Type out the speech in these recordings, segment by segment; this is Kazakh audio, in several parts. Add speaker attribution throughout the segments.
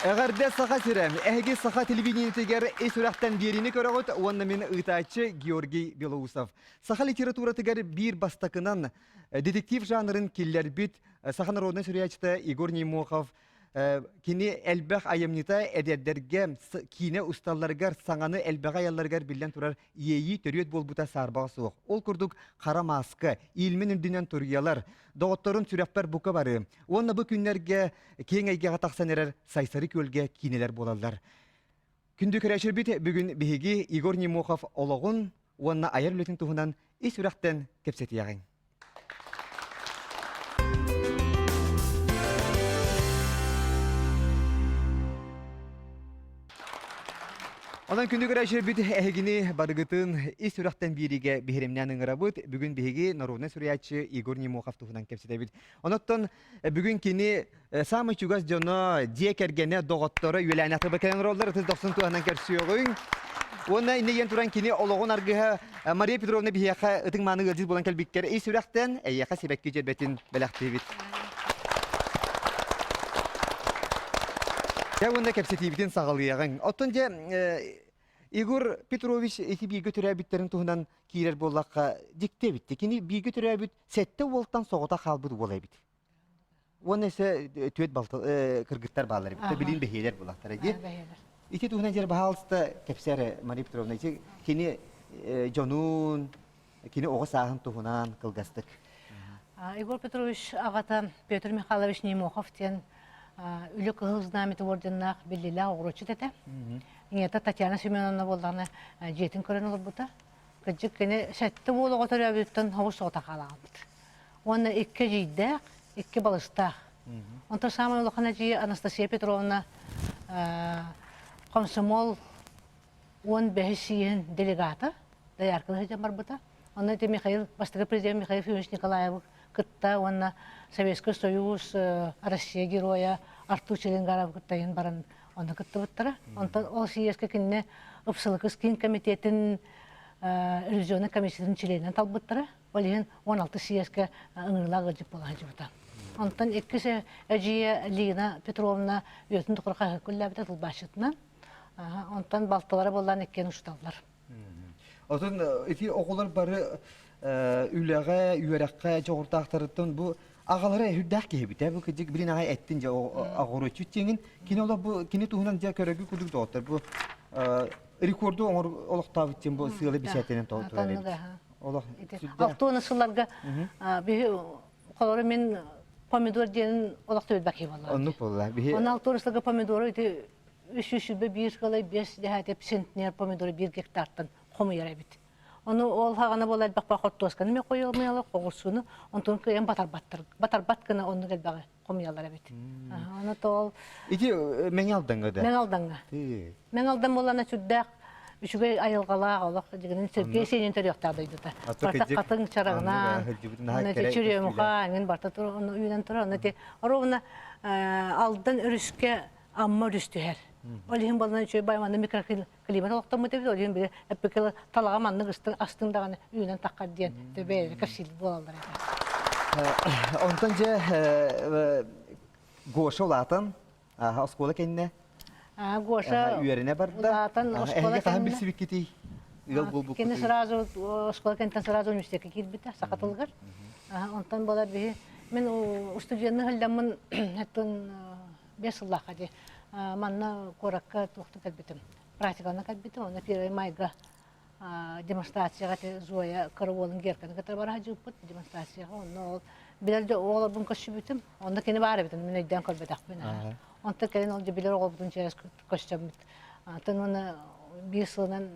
Speaker 1: Әгәрдә саха сирәм, әһәге саха телевидениетегер эсүрәхтән берini көрәгөт, уанна мен ытачы Георгий Белоусов. Саха литература тегер бир бастакынан детектив жанрын киллер бит, саха народный сүрәчтә Игорь Немохов, кини әлбәх аямнита әдәддәргә, кине усталларгар, саңаны әлбәг аялларгар билен турар ейи төрөт болбута сарбага суык. Ол күрдүк кара маска, илмен үндүнән турыялар, доғотторун сүрәппәр бука бары. Онна бу күннәргә кең әйгәгә тақсан эрер сайсары көлгә кинелер болалар. Күндү көрәшер бит бүгүн биһиги Игорь Немохов ологун, онна аяр үлетин туһунан ис үрәктән кепсетиягын. Ondan күндү көрәшер бит әһегини барыгытын ис үрәктән бириге биһеремнән ыңырабыт. Бүгүн биһиги народный сүрәтче Игорь Немохов туһунан кепсете бит. Оннан бүгүн кини самый чугас жона декергене доготторы юләнәте бекән роллар 90 туһунан кәрсиөгүн. Онна инеген туран кини ологон аргыга Мария Петровна биһиәхә ытың маны гылдыз булан кәлбиккәр ис үрәктән әйәхә себәккә җәрбәтин беләхте бит. Я онда кепсете битен сагалыягын. Оттонҗа Игорь Петрович эти биге төрәбиттерин туһунан кирер боллакка дикте бит. Кини биге төрәбит сәтте волттан согыта халбы булай бит. Оны эсе төт балты кыргыттар баллар бит. Билин бехелер булактар иде. Ити туһунан жер баалста кепсере Мария Петровна ити кини жонун кини ого сагын туһунан кылгастык.
Speaker 2: Игорь Петрович агата Петр Михайлович Немохов тен үлек хызнамети орденнах беллиле огрочу тете. Инета Татьяна Семеновна болданы жетин көрөн олбута. Кыжык кene сәтте болуга төрөбүттөн хавус сота калагыт. Оны икке жийдек, икке балыста. Онта самый улахана жи Анастасия Петровна комсомол 15 делегата даяркылы жан барбыта. Оны те Михаил, бастығы президент Михаил Фимович Николаев кытта, оны Советский Союз, Россия героя Артур Челенгаров кыттайын баран оны кытты бұттара. Онтан ол сиеске кінне ұпсылықыз кейін комитетін ревизионный комиссияның членен тал бұттара. Ол ең 16 сиеске ұңырлағы жып болған жыбыта. Онтан еккісі әжие Лина Петровна өтін тұқырға күлі әбіті тұлбашытынан. Онтан балтылары болған еккен ұшталдар.
Speaker 1: Отын эти оқулар бары үләгә, үйәрәккә жоғыртақтарыттан бу ағалары хүддәк кебит. Бу кыжык билин ағай әттин жа ағыры чүттеңін. Кинола бу кине туһунан жа көрәгү күдүк доктор. Бу рекорду оңор олоқтабыттен бу сыйлы бисәтенен толтырады. Олох.
Speaker 2: Алтуны сылларга бе колоры мен помидор ден олоқта өтбәки болла.
Speaker 1: Онны болла.
Speaker 2: Оны алтурысылга помидоры ите 300 5 калай 5 дәһәтеп центнер помидоры 1 гектардан қомы ярабит. Оны ол хагана болар бакпа хоттосканы ме коелмыялар когусуну онтон кем батар кына оны gelбагы комыялар бит. Аны тол
Speaker 1: ити меңалданга да.
Speaker 2: Меңалданга. Меңалдан болана чуддак үшүгө айылгала олак дигенин Сергей сенен төрөктөр дойду да. Катын чарагына аны чүрөмга ген барта тур оны үйдөн тур аны те ровна алдан өрүскө амма өрүстүһөр. Олин балдан чөй байманды микроклимат олоқтан мұты бит, олин бір әппекелі талаға манны астыңдағаны үйінен таққар дейін төбәйі кәпсил болалдар.
Speaker 1: Онтан же Гоша олатын, оскола кәніне?
Speaker 2: Гоша
Speaker 1: үйеріне барды?
Speaker 2: олатын оскола
Speaker 1: кәніне? Білсібік кетей?
Speaker 2: Кені сразу, оскола кәнтен сразу университетке келбіті, сақатылғар. Онтан болар бейі. Мен студентны ғылдамын әттін 5 жыллаққа де. Манна коракка тухту калбитим. Практиканы калбитим. Оны первый майга демонстрацияга те Зоя Караволын герканы катар бара жуппут демонстрацияга. Оны билерде оолар бун көчүбүтүм. Онда кени бара битим. Мен өйдөн көрбөтөкмүн. Онда кени ол билер оол бутун чес көчөмүт. Атын оны бир сылынан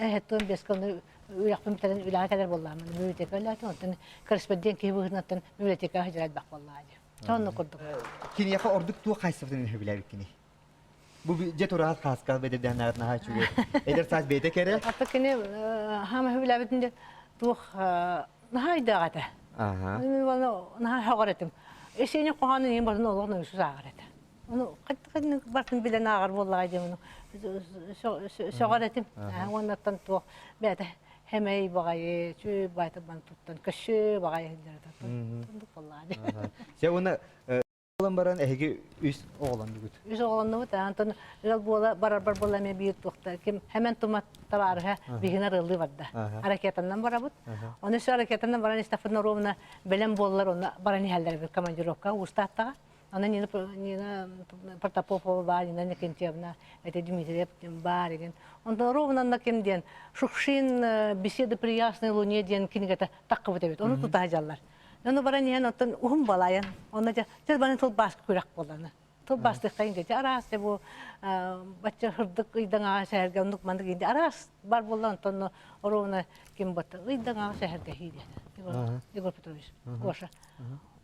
Speaker 2: эхеттен бесканы уяктын битен үлага кадер болламын. Библиотека латын. Онда корреспондент кебүнаттан библиотека хажырат бак боллады. Тону курдук.
Speaker 1: Кинияка ордук туа кайсыфтын хөбүләбит кини. Бу жет орагат хаскал бедеден на чуге. Эдер саз беде кере.
Speaker 2: Ата кини хама хөбүләбитинде тух нахайдагата. Мен вана нахагаретим. Эсене коханы ем барын олгон өсү агарет. Onu kaç bakın bile nağır vallahi onu şoğaretim. Ondan to bede hemeyi bagayı şu bayta ban tuttan kaşı bagayı derdi. Vallahi.
Speaker 1: Şey ona Olan baran eһиги үс оғлан бүгүт.
Speaker 2: Үз оғланны бұд, антон ыл бола, барар бола мен бейір туқта. Кем хәмен тумат табарыға бігінар ылы барды. Аракетаннан бара бұд. Оны су аракетаннан баран Истафына Ровна білім болылар, оны баран хәлдер бір командировка ұстаттаға. Она Нина Протопопова бар, Нина Никентьевна, это Дмитриев бар. Он ровно на кем день. Шухшин беседы при ясной луне день книга-то так вот это. Он тут ажаллар. Но барани он тон ухум балаян. Он это сейчас барани тол баск курак болана. Тол баск кайын дете. Арас бу бача хырдык ыйдаңа шәһәргә ундук мандык инде. Арас бар болан тон ровно кем бата. Ыйдаңа шәһәргә һиде. Егор Петрович. Гоша.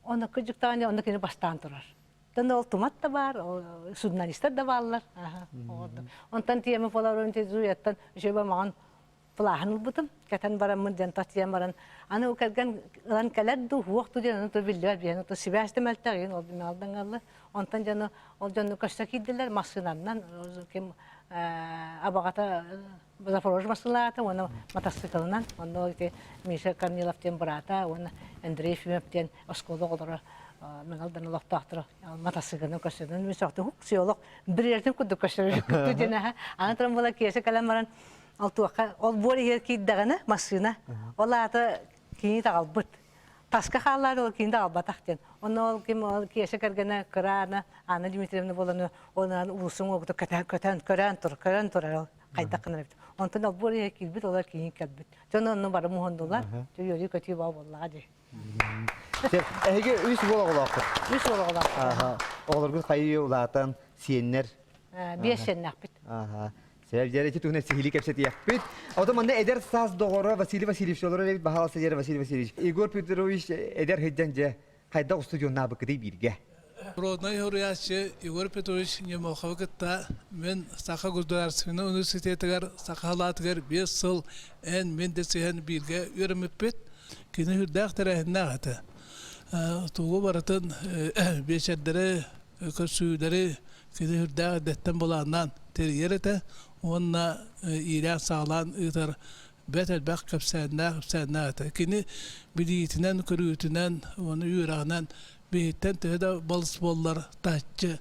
Speaker 2: Он күҗүктәне он кине бастан торар. Тон ол тумат та бар, журналисттар да баллар. Онтан тиеме фоларон тезуяттан жеба ман плаһын бутым. Катан барам мен ден татьян баран. Аны укалган лан каладду вакыту ден то биллер бен то сибәстә мәлтәген ол бин алдан алды. Онтан жаны ол жаны кашта киделәр машинаннан кем абагата Запорож машиналарда, оны мотоциклынан, оны Миша Корниловтен брата, оны Андрей Фимовтен осколоғылары мен алдан ұлықтақтыры мотоциклінің көшірден. Мен соқты хук сиолог бір ерден күдді көшірі күтті жена. Анатырын бола кесі каламаран алтуаққа, ол бөлі ер кейддағыны машина, ол аты кейні тағал бұд. Таска халлар ол кейінді албатақтен. Оны ол кесі кәргені күраны, Анна Дмитриевна боланы, оны ұлысың оғыды көрән тұр, қайда қыныр бит. Онтан ал бөрі келбит, олар кейін келбит. Жона оның бары мұхындылар, жойы көтей бау болыға де.
Speaker 1: Әйге үс болағылақыр?
Speaker 2: Үс болағылақыр.
Speaker 1: Оғыларғыз қайы олағатан сиеннер?
Speaker 2: Бес сеннақ бит.
Speaker 1: Себеп жареті түгіне сихили кәпсеті яқ бит. Отаманда әдер саз доғыры Василий Васильевич олары лебит бағаласа жері Василий Васильевич. Егор Петрович әдер хеджан жа қайда студионна бұқыдай бірге.
Speaker 3: Родной Хуриясчы Егор Петрович Немоховыкытта мен Саха Государственный университетігер Сахалатығер 5 сыл ән мен десеген бірге өріміппет. Кені хүрдәқ тәрәхінна ғаты. Туғы барытын бешердері, көсүйдері кені хүрдәқ дәттен болағынан терьер еті. Онына ирәқ сағылан ұйтар бәт әлбәқ көпсәнна ғаты. Кені білиетінен, көріетінен, оны үйрағынан бейттен тәді балыс болылар тәтчі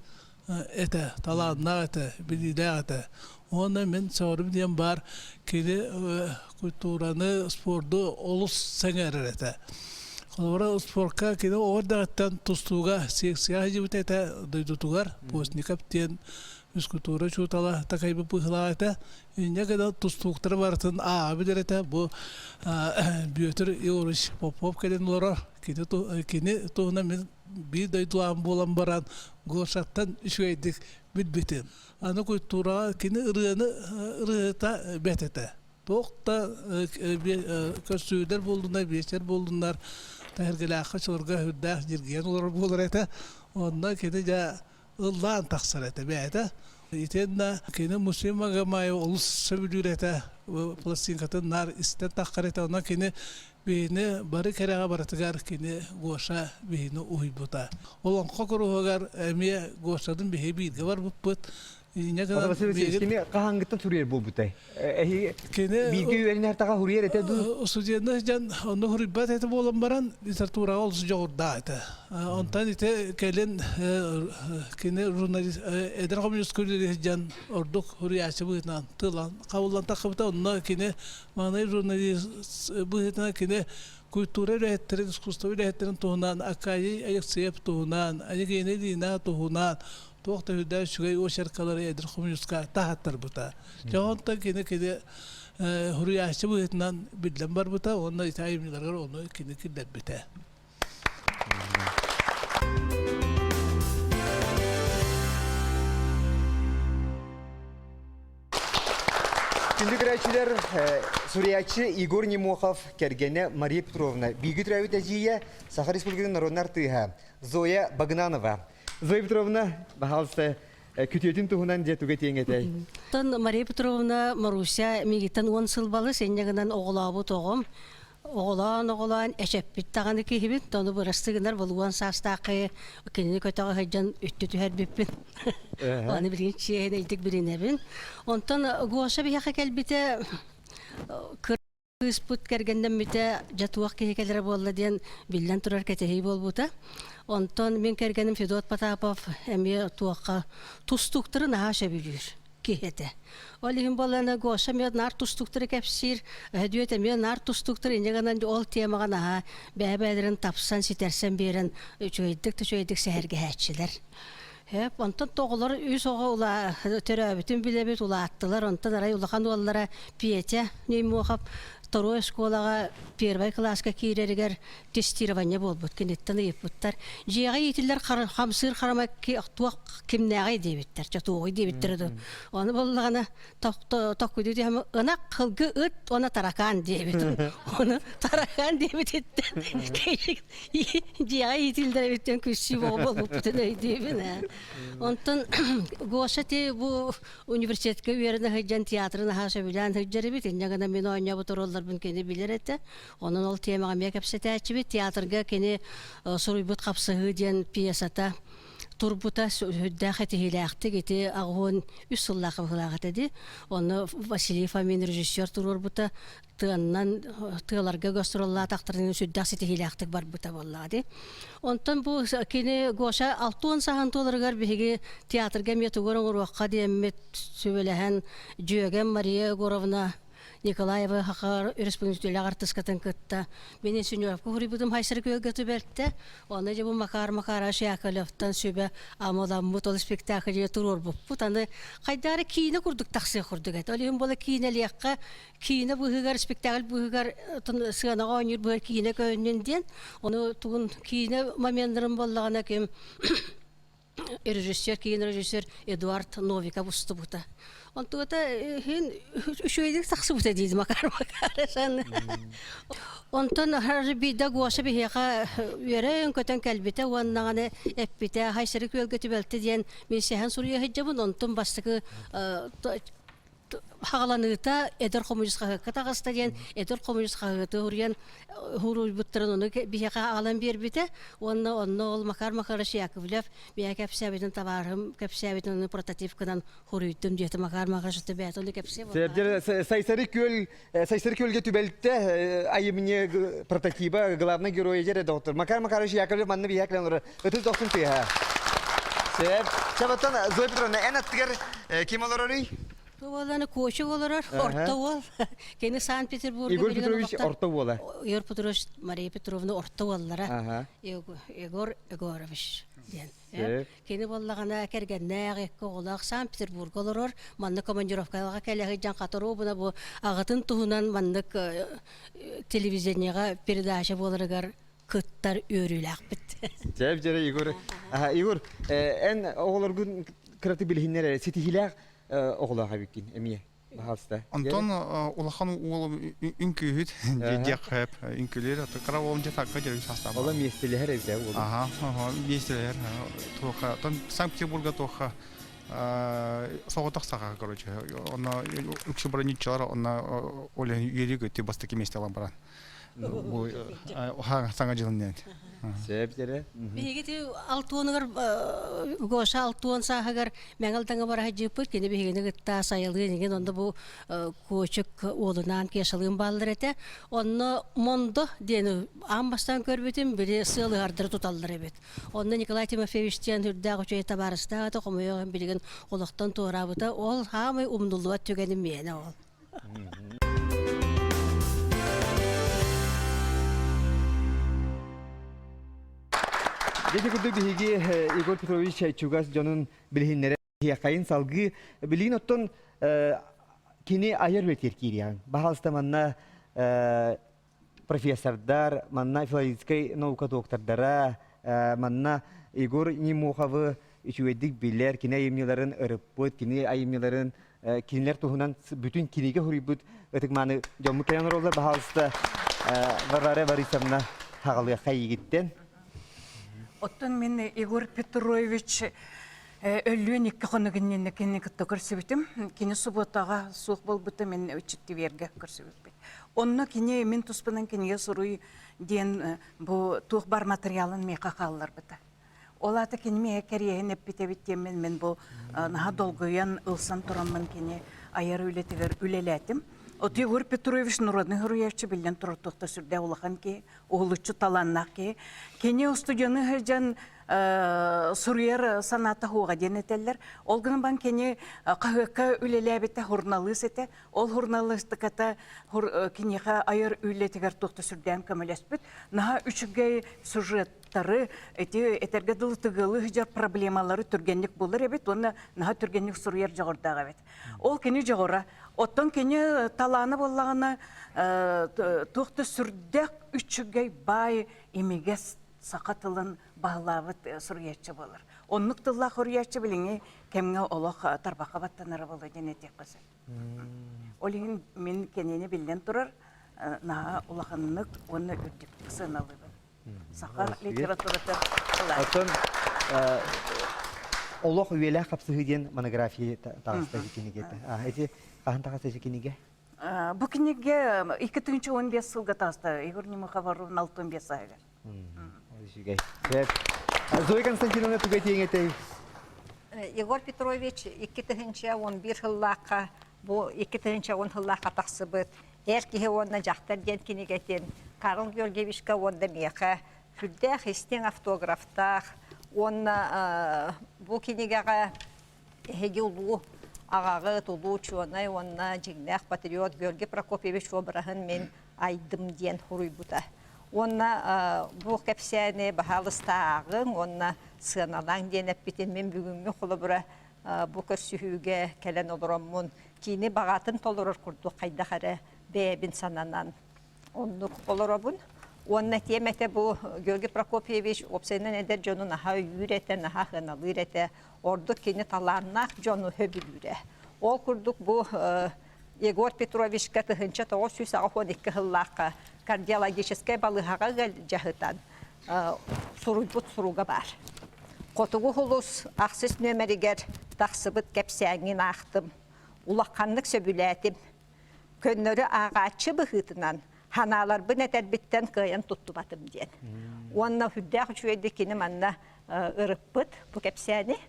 Speaker 3: әті, талағына әті, білілі әті. Оны мен сауырым дем бар, келі культураны, спорды олыс сәңәрір әті. Қолыбыра спортқа келі ордағыттан тұстуға секция жібіт әті дойдутуғар, постникаптен, физкультура чутала такайбы пыхла әті. Үйне кәді тұстуқтары барытын абидер әті, бұл бүйетір Еорыш Попов кәден олар. Кені туғына мен bir daydılan bolan baran goşattan işveydik bitbitim. Ana kuytuğa kini ırığıta betete. Toqta kösüder buldular, beşer buldular. Təhərgələ qaçılırga hüddəq jirgiyen olur bulur ete. Onda kini ja ıllan taqsar ete bəyete. Itenna kini muslima gamay olus söbülür ete. Plastinkatın nar isten taqar ete. Ona kini beni barı kereye baratıgar kini goşa beni uybuta. Olan kokuruğagar emiye goşadın bir bilgi var bu put.
Speaker 1: Ata Vasilyevich, kini kahangıttan Hürriyer bol butay. Bilgi üyerin her tağa Hürriyer ete du?
Speaker 3: Usudiyenler can onu hürribat ete bolan baran literaturaga olsu joğurda ete. Ondan ite kelin kini jurnalist eder komünist külleri can orduk hürriyatçı bıhıtnan tılan kavullan takıbıta onunla kini manayı jurnalist bıhıtnan kini kultura ürettirin, iskusta ürettirin tuğunan, akayı ayaksıyap tuğunan, ayık yeni dina tuğunan, Toqta hüdda şügey o şarkaları edir komünistka tahattar buta. Çoğunta kini hürriyatçı bıhıtından bilden bar buta, onunla itayimliler onu kini killet bite.
Speaker 1: Şimdi graçiler Suriyatçı Igor Nemokhov kergene Mariya Petrovna. Bilgi travit ajiye Sakha Respublikasının Narodnar Tıha Zoya Bagnanova. Zoya Petrovna, bahalsa kütüyetin tuhunan diye tügetiyen etey.
Speaker 4: Tan Mariya Petrovna Marusya migitan 10 yıl balı senyeğinden oğlağı toğum. Oğlan eşeppit tağını kihibit. Tonu bırastıgınar balıwan sastaqı kendini kötağı haccan üttütü her bippin. Onu birinci şeyine ildik birine bin. Ondan goşa bir yaka kelbite Кыспут кергенден мите жатуак кехекелер болла ден билден турар кетехи болбута. Онтон мен кергеним Федот Потапов эми туакка тустуктырын аша билир кехете. Олихин болана гоша мен нар тустуктыры кепсир, дөйте мен нар тустуктыры инегенен ол темага на бәбәләрен тапсан ситерсен берен чөйдик сәһәргә хәтчиләр. Hep ondan toğlar üs oğa ula törəbitin bilebet ula attılar. Ondan aray ulakan oğullara piyete neymi oğab Toru eskolaga первый класска киреригер тестирование болбут кенеттен ыйыппыттар. Жига етилер хамсыр харамак туак кимнәгай дебиттер, чатугай дебиттер. Оны боллагана токкуйду дем ынак кылгы ыт она таракан дебит. Оны таракан дебиттер. Жига етилер биттен күсү болуп бүтүнөй дебине. Онтон гошати бу университетке берне хаҗан театрына хаша билан хаҗары бит. Нягана мен ойнап отороллар бун кени билер эте. Онун ол темага мекеп сетәчи театрга кени суруйбут капсыгы ден пьесата турбута хүддәхәте хиләхте гете агын үсуллахы хылагаты. Оны Василий Фомин режиссер турбута тыаннан тыларга гастролла тактырын сүддәхәте хиләхте бар бута боллады. Онтан бу кени Гоша 6 сахан толаргар биге театрга метугорын уракка демет сөбеләһән Жөген Мария Горовна Николаева хакар республикалар артыскатын кытта. Менин сөньяпка хурибудым хайсыр көгө төбелтте. Оны же бу Макар Шакаловтан сөбе амодан мутол спектакль турор бу. Бутаны кайдары кийне курдук таксы курдук. Олим бола кийнелиякка кийне бугар спектакль бугар сыганага ойнур бу кийне көннен. Оны тугун кийне моменттарын боллагана кем режиссер Эдуард Новиков устубута. Он туата хин үшөйдик саксыбыта дейді Макар сан. Онтон харбида Гоша бихека өрен көтөн калбите оннаганы эппите хайсыры көлгө түбөлтө ден мен сехан сурия хыжабын онтон бастыгы хагаланыта эдер коммунистка катагаста ден эдер коммунистка турьян хуру буттырын оны бихека алан бербите онно ол Макар Шаковлев бия кепсебитин товарым кепсебитин прототипкадан хуруйттум дете Макар Шаковлев оны кепсебит.
Speaker 1: Сайсыры көлгө түбөлтө айымне прототипа главный герой жере доктор Макар Шаковлев манны биякланыр. Өтү доктор тия. Чабатан Зоя Петровна энаттыгар ким олорори?
Speaker 4: Оланы көші оларар, орта ол. Кені Санкт-Петербург.
Speaker 1: Игорь Петрович орта ола.
Speaker 4: Игорь Петрович, Мария Петровна орта олара. Игорь Егорович. Кені боллағана кәргеннәғ еккі олақ Санкт-Петербург оларар. Манны командировкалға кәліғі жан қатыру бұна бұл ағытын тұғынан маннык телевизионияға передача боларығар күттар өріләқ бітті.
Speaker 1: Жәп жәрі Игорь. Игорь, ән оғыларғын қыраты білгендері сетихиләқ оғылаға беккен, әмие, бағалыста.
Speaker 5: Антон улахан ол үнкүйіт, дек үнкілер, қарауылын жетаққа жергі састап.
Speaker 1: Ола местелер әвзе олды.
Speaker 5: Местелер. Санкт-Петербурга тоқа соғытақ саға, короче. Оны үкші бұрынетчалар, оны олен үйері көтті бастыки месте алан баран. Саңа жылын дән.
Speaker 1: Сәптері.
Speaker 4: Бегеті алтуынығыр, Гоша алтуын сағығыр мәңілтаңа бара жеппіт, кені бегені ғытта сайылығы деген, онда бұл көчік олынан кешілігін балылыр әті. Онны монды дені амбастан көрбетім, білі сылы ардыры тұталылыр әбет. Онны Николай Тимофеевичтен үрді ғычай табарысты ағыты қомайығын білген олықтан туырабыта, ол хамай умдылуат түгенім мені ол.
Speaker 1: Деди күрді бігі Игорь Петрович Чугас жонын білгенлері қайын салғы білген оттон кені айыр өтер кейриян. Бағалыста манна профессордар, манна филологической наука доктордара, манна Игорь Немуховы үшуедік білер, кені айымнеларын ұрыппыд, кені айымнеларын кенелер тұғынан бүтін кенеге хүріппыд. Өтік маны жомы кенен оролдар бағалыста Варвара Борисовна тағылыға қайығыттен.
Speaker 6: Оттон мен Игорь Петрович өллүен икки хонугиннен кенне кытта көрсөбүтүм. Кини субботага суық болбута мен өчүттү берге көрсөбүтүм. Онно кини мен туспунан киниге суруй ден бу тух бар материалын мека каллар бута. Олата кини ме кериен эппитебиттем мен бу наха долгуян ылсан турамман кини аяр үлетигер үлелетим. От Егор Петрович народный героячы билен туртукта сүрдә улахан ки, оғылычы таланнақ ки. Кене студияны хәҗән Сурьер санаты хуға денетеллер. Ол гынан бан кене қағыққа үлеләбетті журналист еті. Ол журналистиката кенеға айыр үлетігер тоқты сүрдәм көмелеспет. Наға үшіге сюжеттары әтерге дылы тығылы хәҗәр проблемалары түргенлік болыр әбет. Оны наға түргенлік Сурьер жағырдағы әбет. Ол кене жағыра. Оттан кене таланы болағына тоқты сүрдәк үшіге бай емегес сақатылын бағылабыт сұргетші болыр. Оннық тылла құргетші біліңе кемге олық тарбақа баттанары болы денетек қысы. Олығын мен кенені білден тұрар, наға олақынлық оны үрдіктік сыналыбын. Сақа литератураты қылар.
Speaker 1: Атын олық үйелі қапсығыден монография тағысты жекенеге. Әте қағын тағысты жекенеге?
Speaker 6: Бұл кенеге 2015 сылға тағысты. Егор Немахавару 15 айға.
Speaker 1: Зоя Константиновна тугай теңетей.
Speaker 7: Егор Петрович 2011 жыллаққа, бұл 2010 жыллаққа тақсыбыт. Әркеге онна жақтар ден кенегетен. Карл Георгиевичка онда меқа. Күлдәқ істен автографтақ. Онна бұл кенегеға әге ұлу ағағы тұлу чуанай, онна жеңнәқ патриот Георгий Прокопьевич обырағын мен айдым ден құруй бұта. Онна бұл кәпсәне бағалыстағын, онна сығаналаң ден әппетен мен бүгінгі құлы бұра бұл көрсүйіге кәлен олырамын. Кейіні бағатын толырыр күрді қайдақары бәйбін сананан оннық олырамын. Онна темәті бұл Георгий Прокопьевич опсайнын әдер жону наға үйреті, наға ғыналы үйреті, орды кені таларнақ жону хөбіл үйре. Ол күрдік бұл Егор Петровичка тыгынча 912 жыллаққа кардиологическая балығаға жағытан сұруйбұт сұруға бар. Қотығы құлыс ақсыз нөмерігер тақсыбыт кәпсәңін ақтым, улаққанлық сөбіләтім, көннөрі ағачы бұғытынан ханалар бұн әтәрбіттен қайын тұтты батым ден. Онна хүддәқ үшуеді кені манна ұрыппыт бұл кәпсәні,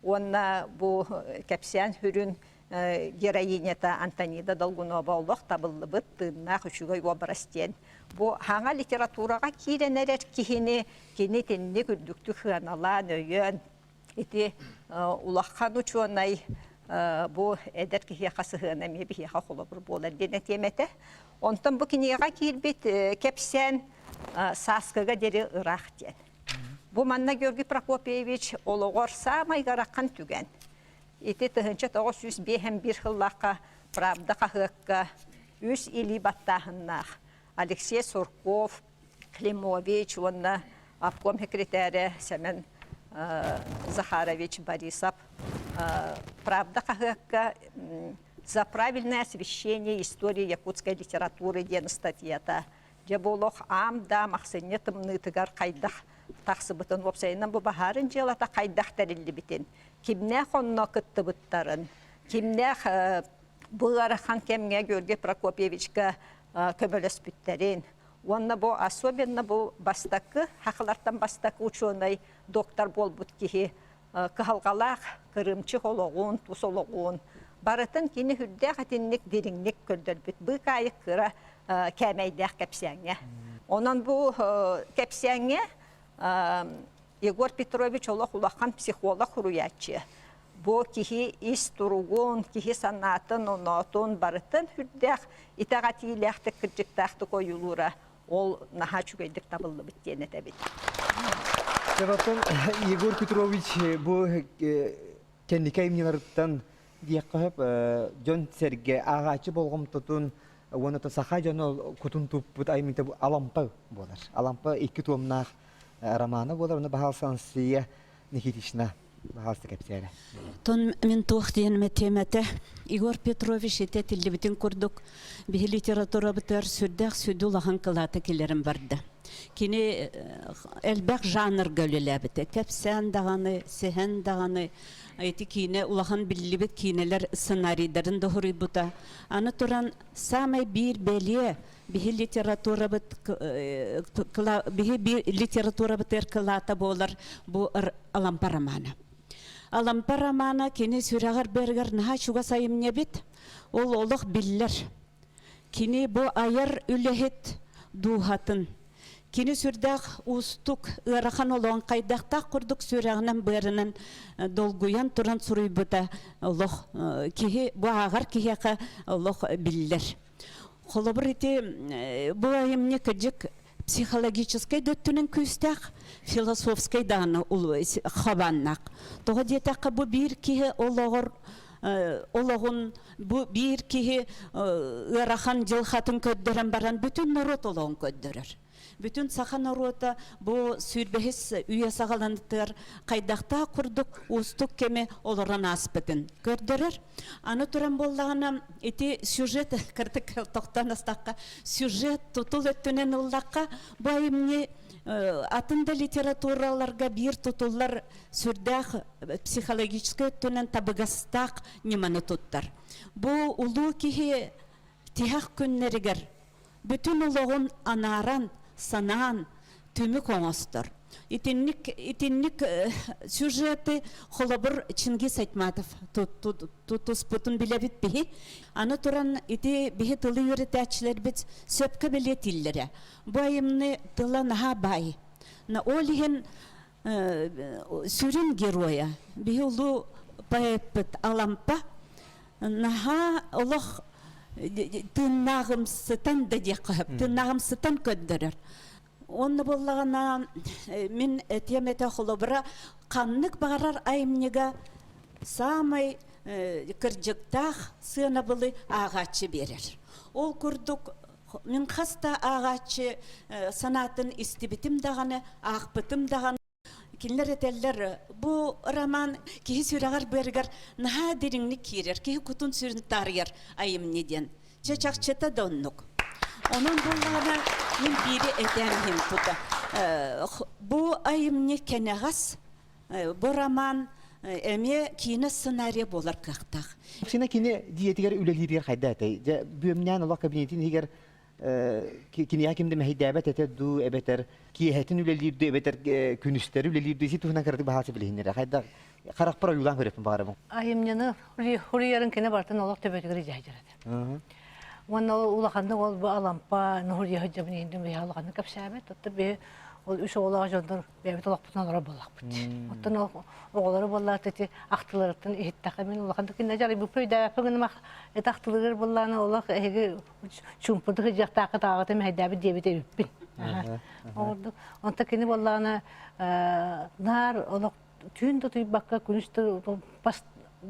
Speaker 7: онна бұл кәпсән хүрін героинята Антонида Долгунова олық табылы бұт тыннақ үшігай обрастен. Бұл хаңа литератураға кейленерер кені теніне күрдікті қыаналан өйен. Еті улаққан ұчуанай бұл әдір кеге қасығына мебі еға қолы бір болар дене теметі. Онтан бұл кенеға кейлбет кәпсән сасқыға дері ұрақ ден. Бұл манна Георгий Прокопьевич олығыр самай қараққан түген. Ити тыгынча 901 жыллаққа правда қағыққа үс или баттағыннақ. Алексей Сурков, Климович, онна обком секретарі Семен Захарович Борисов. Правда қағыққа за правильное освещение истории якутской литературы ден статьята. Де болық амда мақсынетімні тігар қайдақ тақсыбытын опсайынан бұл бағарын желата қайдақ тәрілі бітен. Кимнәқ онна кытты бұттарын, кимнәқ бұларыхан кемге Георгий Прокопьевичка көмөлөс бүттерін. Онна бұл особенно бұл бастақы, хақыларттан бастақы учуынай доктор бол бұт кейі қығалғалақ, кырымчы олығын, тұс олығын. Барытын кені хүрдәқ әтіннік беріңнік көрдір бүт. Бұл қайық қыра кәмейдәқ кәпсәңе. Онан бұл кәпсәңе Егор Петрович олық улақан психолог құруячы. Бұл кихи ис тұруғын, кихи санатын, онатын барытын хүрдәқ итағат еләқті кіржіктақты қойылуыра. Ол наға чүгейдік табылы біттен әтәбет.
Speaker 1: Себаптан Егор Петрович бұл кәндікі әймнелерден дейққып жон сәрге ағачы болғым тұтын, оны сақа жоны күтін тұппыт аймынты алампы болар. Алампы 2 томнақ романы болар, оны бағалсан сия Никитична бағалсы кәпсәрі.
Speaker 8: Тон мен тоқ дейінме темәті Егор Петрович ете тілдібітін көрдік. Бі литература бұтар сүрдәқ сүрді ұлаған қылаты келерім барды. Кені әлбәқ жанр гөлілі біті. Кәпсән дағаны, сәхен дағаны, айты кейіне ұлаған білібіт кейінелер сценарийдарын дұғырый бұта. Аны тұран самай бір бәле Биһи литература бітер кылата болар бу алампа романы. Алампа романы кені сүрағар бергер наға шуға сайым не бит? Ол олық биллер. Kini bu ayar ülehit duhatın. Kini sürdağ ustuk ırakan olan kaydaqta kurduk sürağının bırının dolguyan turan suruybuta Allah kihi bu ağır kihiyaka Allah biller. Холобыр ити bu ayımne kıcık psixologической дөттүнүн күстәк философской даны ул хабаннак. Тога детакка bu bir киһи ологун bu bir киһи ырахан жылхатын көддөрөн баран бүтүн народ ологун көддөрөр. Bütün sahan narota bu sürbehis üye sağlanıtır kaydakta kurduk ustuk kemi oloran aspıtın gördürür. Anı turan bollağına eti süjet kırtık toktan astakka süjet tutul öttünen ullakka bu ayımni atında literaturalarga bir tutullar sürdağ psikologический öttünen tabıgastak nimanı tuttar. Bu ulu kihi tihak günleriger bütün uluğun anaran санаан түмүк оңостор. Итинник сюжети холобур Чингис Айтматов тутуспутун билебит бихи. Аны туран ити бихи тылы үйрөтәчлер бит сөпкө билетиллере. Бу айымны тыла наха бай. На олихин сүрүн героя. Бихи улу поэт алампа. Наха олох тыннағымсытан да деқіп, тыннағымсытан көддірір. Оны болағына мен темете құлыбыра қаннық бағарар айымнеға самай кіржіктақ сына бұлы ағачы берер. Ол күрдік мен қаста ағачы санатын истибітім дағаны, ақпытым дағаны. Кинлер этеллер bu роман кихи сүрагар бергер наха деринни кирер кихи кутун сүрүн тарьер айым неден чачакчета доннук onun bulana min biri edenhim tuta bu ayım ne kenegas bu roman эме кийне сценарий болар кактак.
Speaker 1: Сина кине диетигер үлелирер хайдаты. Же бөмнән Аллах кабинетин егер кине якимде мәһидәбәт әтә ду әбәтер киһәтин үлелирде әбәтер күнүстәр үлелирде сит туһна кырды баһасы билһиннәр. Хайда карак пара юлан көрәпен барабын.
Speaker 2: Айымняны хурыярын кине бартын Аллах төбәтигер җаҗырады. Ванна улаханда ол бу алампа нухурия хаҗабын инде бе алганы капшабет тотты бе ол үш оғлаға жондар бәбет олақпытан ора болақ бұд. Оттан оғлары болақ тәте ақтыларыттан ехеттақы мен олақанды кенде жары бұл пөйді әпігінім ақтылығыр болағына олақ әйгі чумпырды жақтақы тағыты мәйдәбі дебеті өппін. Онта кені болағына нар олақ түйін тұтып баққа күнішті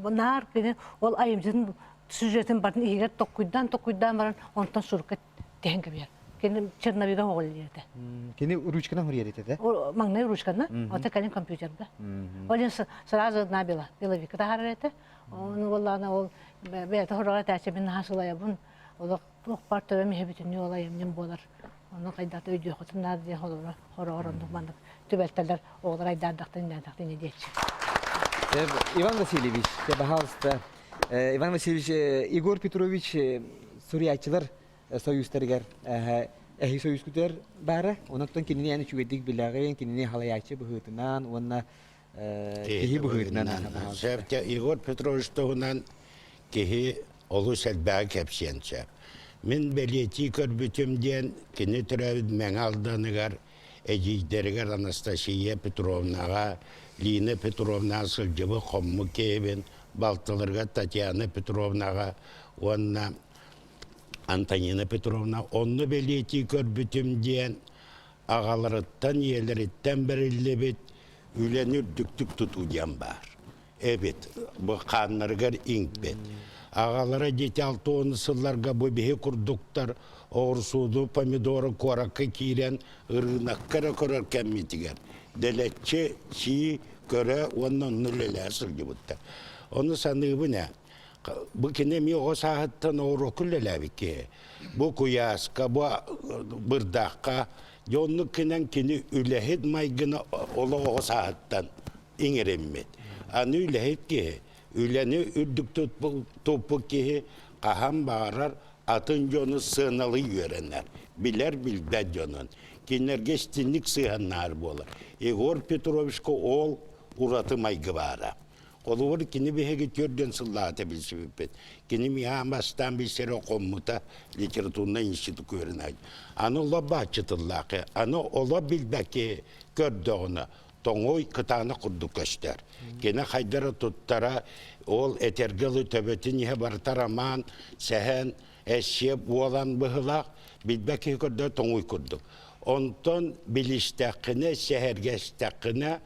Speaker 2: нар кені ол айымжын сюжетін барын егер тоққүйдан баран онтан сұрқы тәңгі бер. Кені Черновига оғыл ерді.
Speaker 1: Кені ручкана хұрия етеді?
Speaker 2: Маңнай ручкана, ота кәлін компьютерді. Олен сразу на беловика тағар еті. Оны олағына ол бәйті хұрағар тәчі мен хасылая бұн. Олық бар төбе мехе бүтінне олайымнен болар. Оны қайдақта өйде құтындар ден хұрағар ондық мандық. Төбәлтәлер оғылар айдардақтың не дейші.
Speaker 1: Иван Васильевич, пожалуйста. Иван Васильевич, Игорь Петрович, сурьячылар союзтаргар эхи союз күтер бары. Онуттан кинини яны чүгедик билағын, кинини халаячы бұғытынан, онна кихи бұғытынан.
Speaker 9: Сәбте Игорь Петрович тоғынан кихи олу сәлбәғі кәпсенчі. Мен бәлети көрбітімден кені түрәуід мәң алданығар, әжейдерігер Анастасия Петровнаға, Лина Петровна сылжыбы қоммы кейбен, Балтылырға Татьяна Петровнаға, онна Антонина Петровна, онны белети көрбітімден ағаларыттан, елеріттен бірілі бет, үленір дүктік тұтуден бар. Әбет, бұл қанырғар инг бет. Ағалара деті 6-10 сылларға бұл бейі күрдіктар, оғырсуды, помидоры, қораққа кейрен, ұрынаққара көрір кәмметігер. Дәлетче, си, көрі, онын нүлелі әсілгі бұттар. Оны санығы не? Бұл кене ми оғысағыттан оғыр өкілеләбіке. Бұл күйасқа, бұл бұрдаққа, жоны кенен кені үләхет майгына олы оғысағыттан еңереммет. Аны үләхет ке, үләні үрдік топы ке, қахан бағарар, атын жоны сыналы үйеренер. Білер білдәд жонын. Кенерге стенік сығаннар болар. Игорь Петровичко ол ұраты майғы бара. Olur kini bihe görden sıllata bilsibipet. Kini mihamastan bilsere kommuta literatürüne inşitu körünay. Anı ola bahçıtıllakı, anı ola bilbeki gördü ona. Toңой kıtağını kurduk göster. Kini haydara tuttara ol etergeli töbeti nihe bartar aman sehen eşyep olan bıhılak bilbeki gördü toңой kurduk. Ondan biliştekine, sehergestekine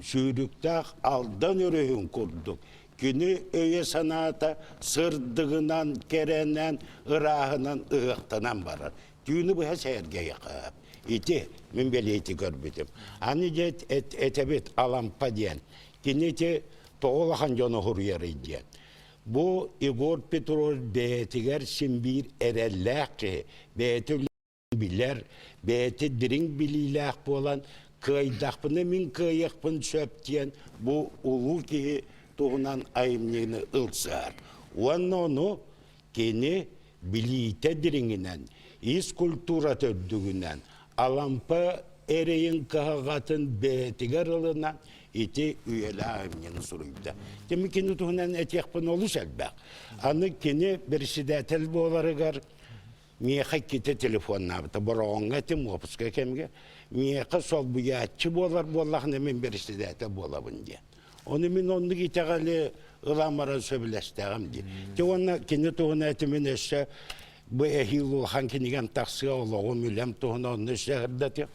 Speaker 9: sürüktak aldan örühün kurduk. Günü öye sanata sırdığından, kerenen, ırağından, ığıqtanan barar. Düğünü bu seherge yakab. İti, min beliyeti görmedim. Hani jet etebet alampa diyen. Kineti toğulahan jonu huruyarı diyen. Bu Igor Petrov beyetiger simbir erellaki, beyeti biler, beyeti diring bililak bolan, kıydakpını min kıyakpın söp diyen, bu ulu ki tuğunan ayımlığını ılsar. Onu kini bilite diringinen, iz kultura tördüğünden, alampa ereyin kahağatın beyetiger ılınan, iti üyeli ayımlığını suruyda. Demek ki tuğunan etyakpın olus elbek. Anı kini birisi de tel bolarıgar, Miyeqa kite telefonuna bita, borağınga tim opuska kemge, miyeqa sol bu yatçı bolar, bollağına men birisi de ete bolabın diye. Onu min onu gitegali ılamara söbülestağım diye. Te ona kini tuğuna etimin eşe, bu ehil ulhan kinigen taksıya oğlu mülem tuğuna onu şehirde diye.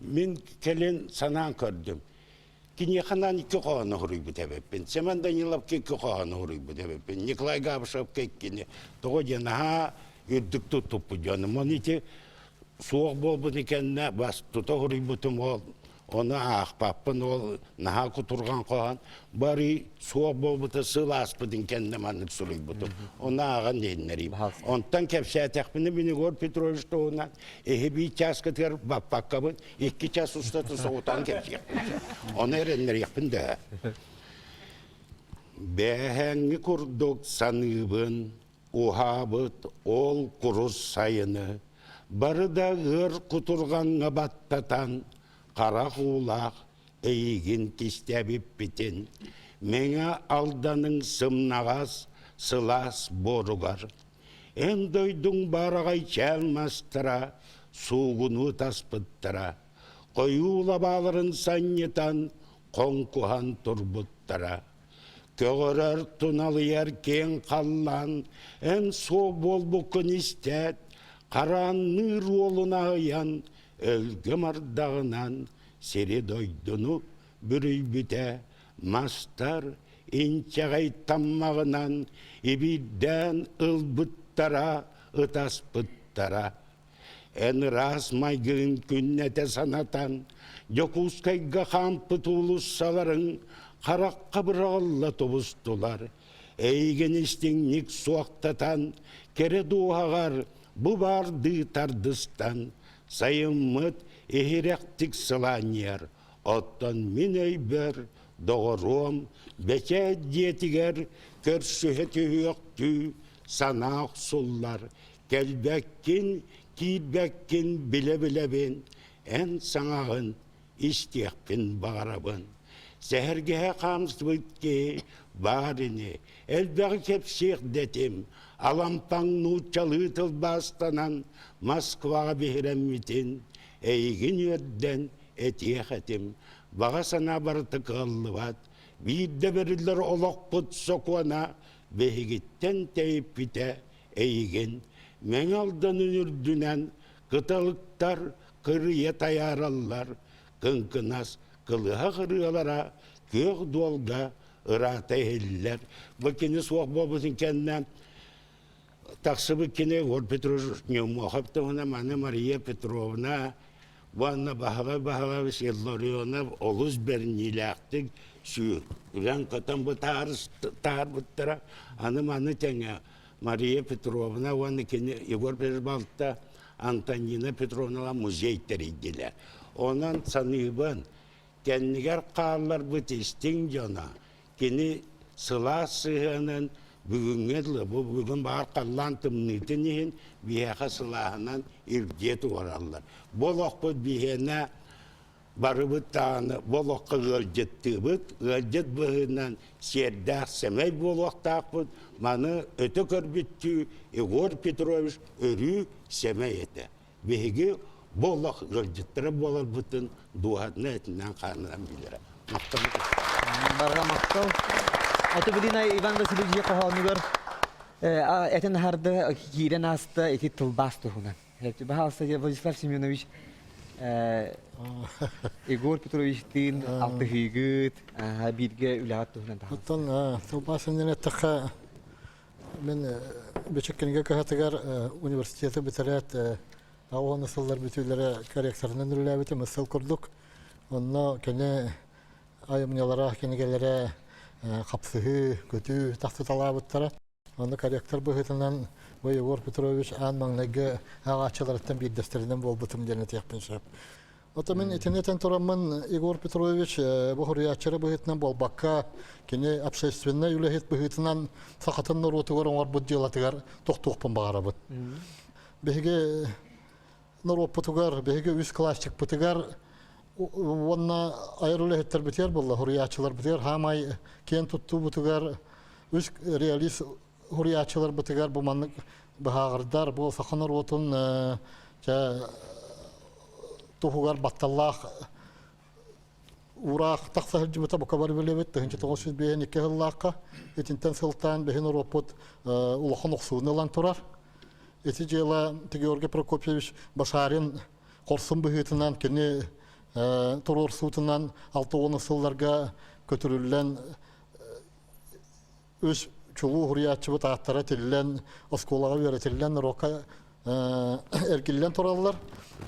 Speaker 9: Min kelin sanan kördüm. Kini kanan iki koğanı huruy bu tebepin. Semen Danilov ki iki koğanı huruy bu tebepin. Nikolay Gabışov kekini. Toğu cenaha Ürdük tutup bu canım. Onun için soğuk bol bu dikenine bas tuta huruybutum ol. Onu ahbapın ol. Naha kuturgan koğan. Bari soğuk bol bu da sığla aspıdın kendine manlık suruybutum. Onu ağan deyinleriyim. Ondan kepseye tekbini beni Igor Petrovich doğunan. Bir ças kıtır bakkabın. 2 ças ustatı soğutan kepseye. Onu erenler yapın da. Behengi kurduk sanıbın. Uhabıt ol kuruz sayını, barı da ığır kuturgan battatan, kara kulak eygin kistebip bitin, mene aldanın sımnağaz, sılas borugar. En doydun baragay çalmastıra, suğunu taspıttıra, koyula bağların sanyıtan, konkuhan turbuttıra. Köğürür tunalı yerken kallan, en so bol bukun istet, karanır oluna ayan, ölgüm ardağınan, seri doydunu bürüy büte, mastar, inçagay tammağınan, ibidden ılbıttara, ıtaspıttara. En rasmaygın künnete sanatan, yokuskayga hampı tuğlussaların, Karakka bırağılla tobustular, eygen istinlik soğaktatan, kere duağar, bu bardı tardıstan, sayımıt ehirektik sılanyer, ottan min eyber, doğrum, beke diyetiger, körsüheti yoktu, sana aksullar, kelbekkin, kibekkin, bile bile bin, en sanağın, istiyakpin bağırabın. Sehergehe kamsıbıt ki barini, elbek kepsik detim, alampan nuçalı tılbastanan, Moskva'a bihiremmitin, eygin yerden etiyeketim, bağa sana bartık allıvat, bir de verirler olak put sokwana, behigitten teyip bite, eygin, men aldan ünürdünen, kıtalıktar, kırıya tayarallar, kınkınas, kılığa kırıyorlara, kök dolga, ırata ehiller. Bakını soğuk babasın kendinden, taksıbı kine Igor Petrovich Nyemohap'ta ona Anna Maria Petrovna, bana bahala Vesilyoriona oluz bernilaktık, şu, ulan katan bu tar bıttıra, anı tenge, Maria Petrovna, bana kine Igor Petrovna, Antonina Petrovna'la muzeytleriydiler. Ondan sanıybın, kendiler kallar bu testin cana. Kini sıla sığının bugün bağır kalantım nitinihin biheqa sılahından irgiyet orallar. Bolok bu bihene barıbıt dağını bolokka gölcettibit, gölcet bıhından serdağ semey boloktaqbıt, manı öte körbüttü Igor Petrovich örü semey ete. Bihigi bolok gölcettire bolar bütün duadını etinden karnından bilire.
Speaker 1: Barga maqtal. Аты bilina Иван Васильевич Яковлевич этен харда кирен аста эти тылбасты хунан. Хепти бахалса Владислав Семенович Егор Петрович тин алтыгыт бирге үләт хунан.
Speaker 10: Оттон тылбасыннан аттака мен бечеккенге кахатыгар университеты битерет ауаны сыллар бүтүләре корректорынан үләбите мысал курдук. Онно кене айымнялара кенегелере қапсығы, көтü, тақты талабыттара. Оны корректор бұғытынан Егор Петрович ан маңнайғы ағачыларыттан бір дәстірінен бол бұтым дені тияқпен шап. Ота мен интернеттен тұрамын Егор Петрович бұғыриячыры бұғытынан бол баққа кені общественный үләхет бұғытынан сақатын нұротығыр оңар бұд делатығар тоқтуқпын бағара бұд. Бәйге нұрот бұтығар, бәйге үз классик бұтығар Онна айрылыхеттер битер булла, хуриячылар битер, хамай кен тутту бутугар, үз реалист хуриячылар бутугар бу маннык багырдар, бу саханар отун тухугар батталлах урах тахсахыр жибута бу кабар белебет, тенче тогосыз бен ике хыллакка, этинтен сылтан бехин ропот улахан оксуунылан турар. Эти жела Георгий Прокопьевич Башарин корсун быгытынан кене Турор сутынан 6-10 сылларга көтүрүлгөн өз чулуу хуриятчы бут аттара тилен осколага беретилен рока эркиллен тураллар.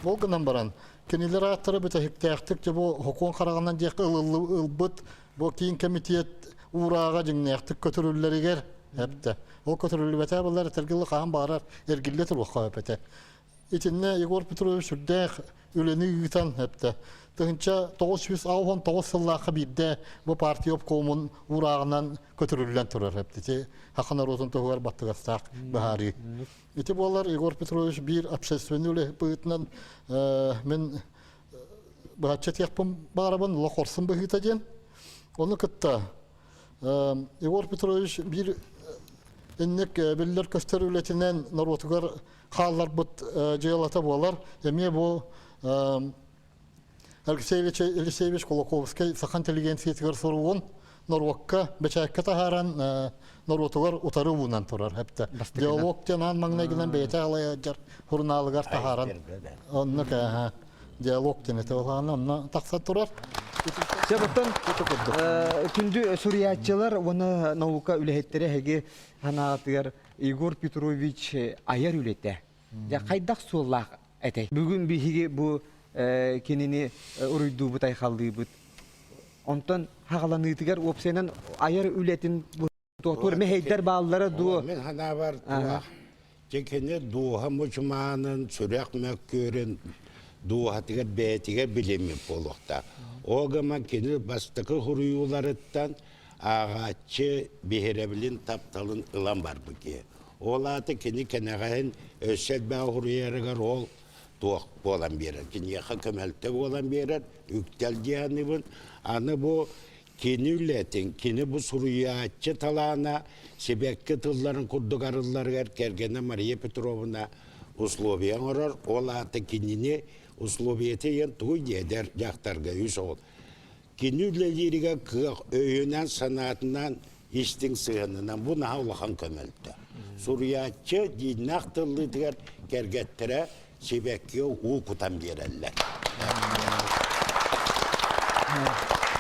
Speaker 10: Болгонан баран кенелер аттары бите хиктактык же бу хокуун карагандан жек ылбыт бу кийин комитет урага жиңнактык көтүрүллеригер эпте. Ол көтүрүлбете булар тергилли каан барар эргилле турукка эпте. Итинне Егор Петрович үрдэх үлені үйтан әпті. Тұхынша 909 сыллақы бірде бұл партия обкомын урағынан көтірілілен тұрар әпті. Хақына розын тұғығар баттығастақ бұхари. Ити болар Егор Петрович бір общественный үлі бұғытынан мен бұғатчет яқпын бағарабын лақорсын бұғыта ден. Оны күтті. Егор Петрович бір эннек беллер көстер үлетінен наротығар қалар бұд жайлата болар. Еме бұл Алексеевич Кулаковский сахан интеллигенциятығар соруын Норвокка бәчәкке тахаран наротығар утары уынан тұрар. Диалог тенан маңнайгынан бәйті алай жар хұрналығар тахаран. Онны кәға диалог тенеті олағаны онны тақсат тұрар.
Speaker 1: Себаптан күнді суриятчылар оны наука үләхеттері әге ханатығар Егор Петрович аяр үлетті. Қайдақ соллақ әтей. Бүгін бейхеге бұл кенені ұрыйду бұт айқалды бұт. Онтан хағаланытығар опсайнан аяр үлетін тұр. Мәхейдер балылары дуы.
Speaker 9: Мен хана бар дуақ. Жекені дуға мұчыманын сүрек мәккөрін дуғатығар бәйтігер білемі болуқта. Оғама кені бастықы құруыларыттан ағатчы бейіребілін тапталын ұлан бар бұке. Ол аты кені кенеғайын өссел бәу құруярығар ол туақ болан берер. Кені еқа көмәлті болан берер. Үктел дейіні бұн. Аны бұл кені үлетін, кені бұл сұруятчы талана себеккі тылларын күрдік арыларығар кергені Мария Петровна условиян ұрар. Ол аты кеніне условияты ен туй дедер жақтарға үз ол. Кені үлелеріге қық өйінен санатынан істің сығынынан бұны аулақан көмәлді. Сұруятчы дейінақ тыллыдығар кергеттірі себекке ұқытан берелер.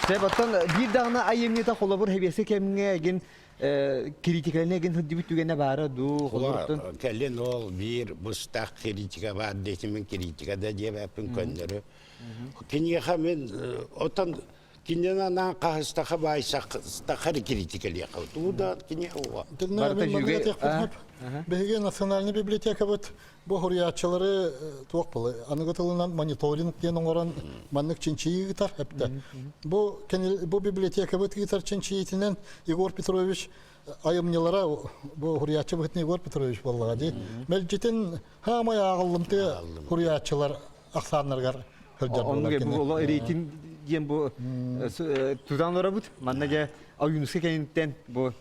Speaker 1: Себаттан bir dağına ayımneta kolabur hevesi kemine gen kritikerine gen hıddi bütügene bara du kolaburtun.
Speaker 9: Kellen ol bir bıstaq kritika var detimin kritika da cevapın köndürü. Kiniye hemen otan kinena qahıstaqa baysaqa kritikali qawt. Bu da kiniye o.
Speaker 10: Беге национальный библиотека вот bu huriyatçıları tuğapalı. Anıgatılından monitoring diyen oran manlık çinçiyi gitar hepte. Bu biblioteka bu gitar çinçiyetinden Igor Petrovich ayımnyalara bu huriyatçı bu Igor Petrovich vallahi di. Melcetin hamaya ağıllımtı huriyatçılar aksanlargar
Speaker 1: Онуге бу оло рейтинг диен бу тузан орабыт. Маннага аюнуска кенттен бу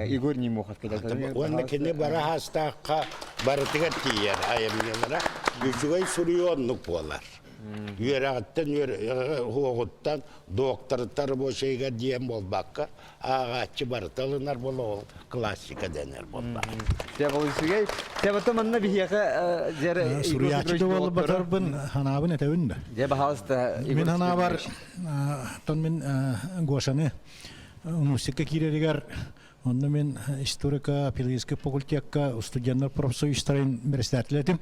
Speaker 1: Игорь Немохов келет.
Speaker 9: Уонна кене бара хастаакка барытыгар тиер айымнелара күчүгөй сурионнук болар. Юрагаттан хуогуттан доктортар бошейга дием болбакка агачы барталынар боло классика денер болбак.
Speaker 1: Теболсугай, тебото манна бихяга жер
Speaker 11: Сурьячы да бол батарбын ханабын этебин.
Speaker 1: Же бахалста
Speaker 11: Мен хана бар тон мен Гошаны университетке киреригер онда мен историка педагогический факультетка студенттер профсоюзтарын мерстәтлетим.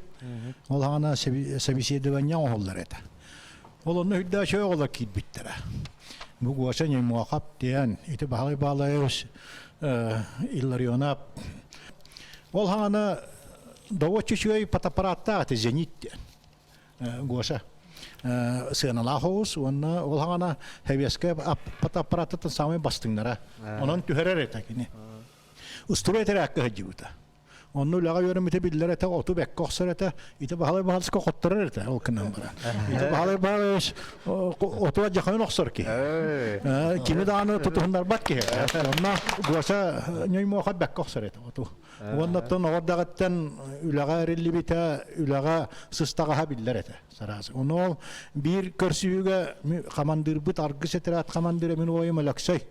Speaker 11: Ол хана собеседование олар это. Ол онда хүддә шөй олар кит биттер. Бу Гоша не муакап диян ите бахай балайыз Илларионап. Ол хана доводчы шөй фотоаппаратта аты зенит Гоша. Сыналахоус, онна ол хана хевеске фотоаппараттан самый бастыңнара. Онон түһәрәр әтә кини. Устурай терәккә һәҗүтә. Онны лага йөрмәтә билләр әтә оту бәк кохсыр әтә, ите баһалай баһалска коттырыр әтә ул көннән бара. Ите баһалай баһалай оту җаһан охсыр ки. Кини даны тутундар бак ки. Онна гоша ней мохат бәк кохсыр әтә оту. Оннан ордагаттан үлага релибита үлага сыстага билләр әтә. Сараз. Оны bir көрсүгө командир бут аргыс этерат командир мен ойыма лаксай.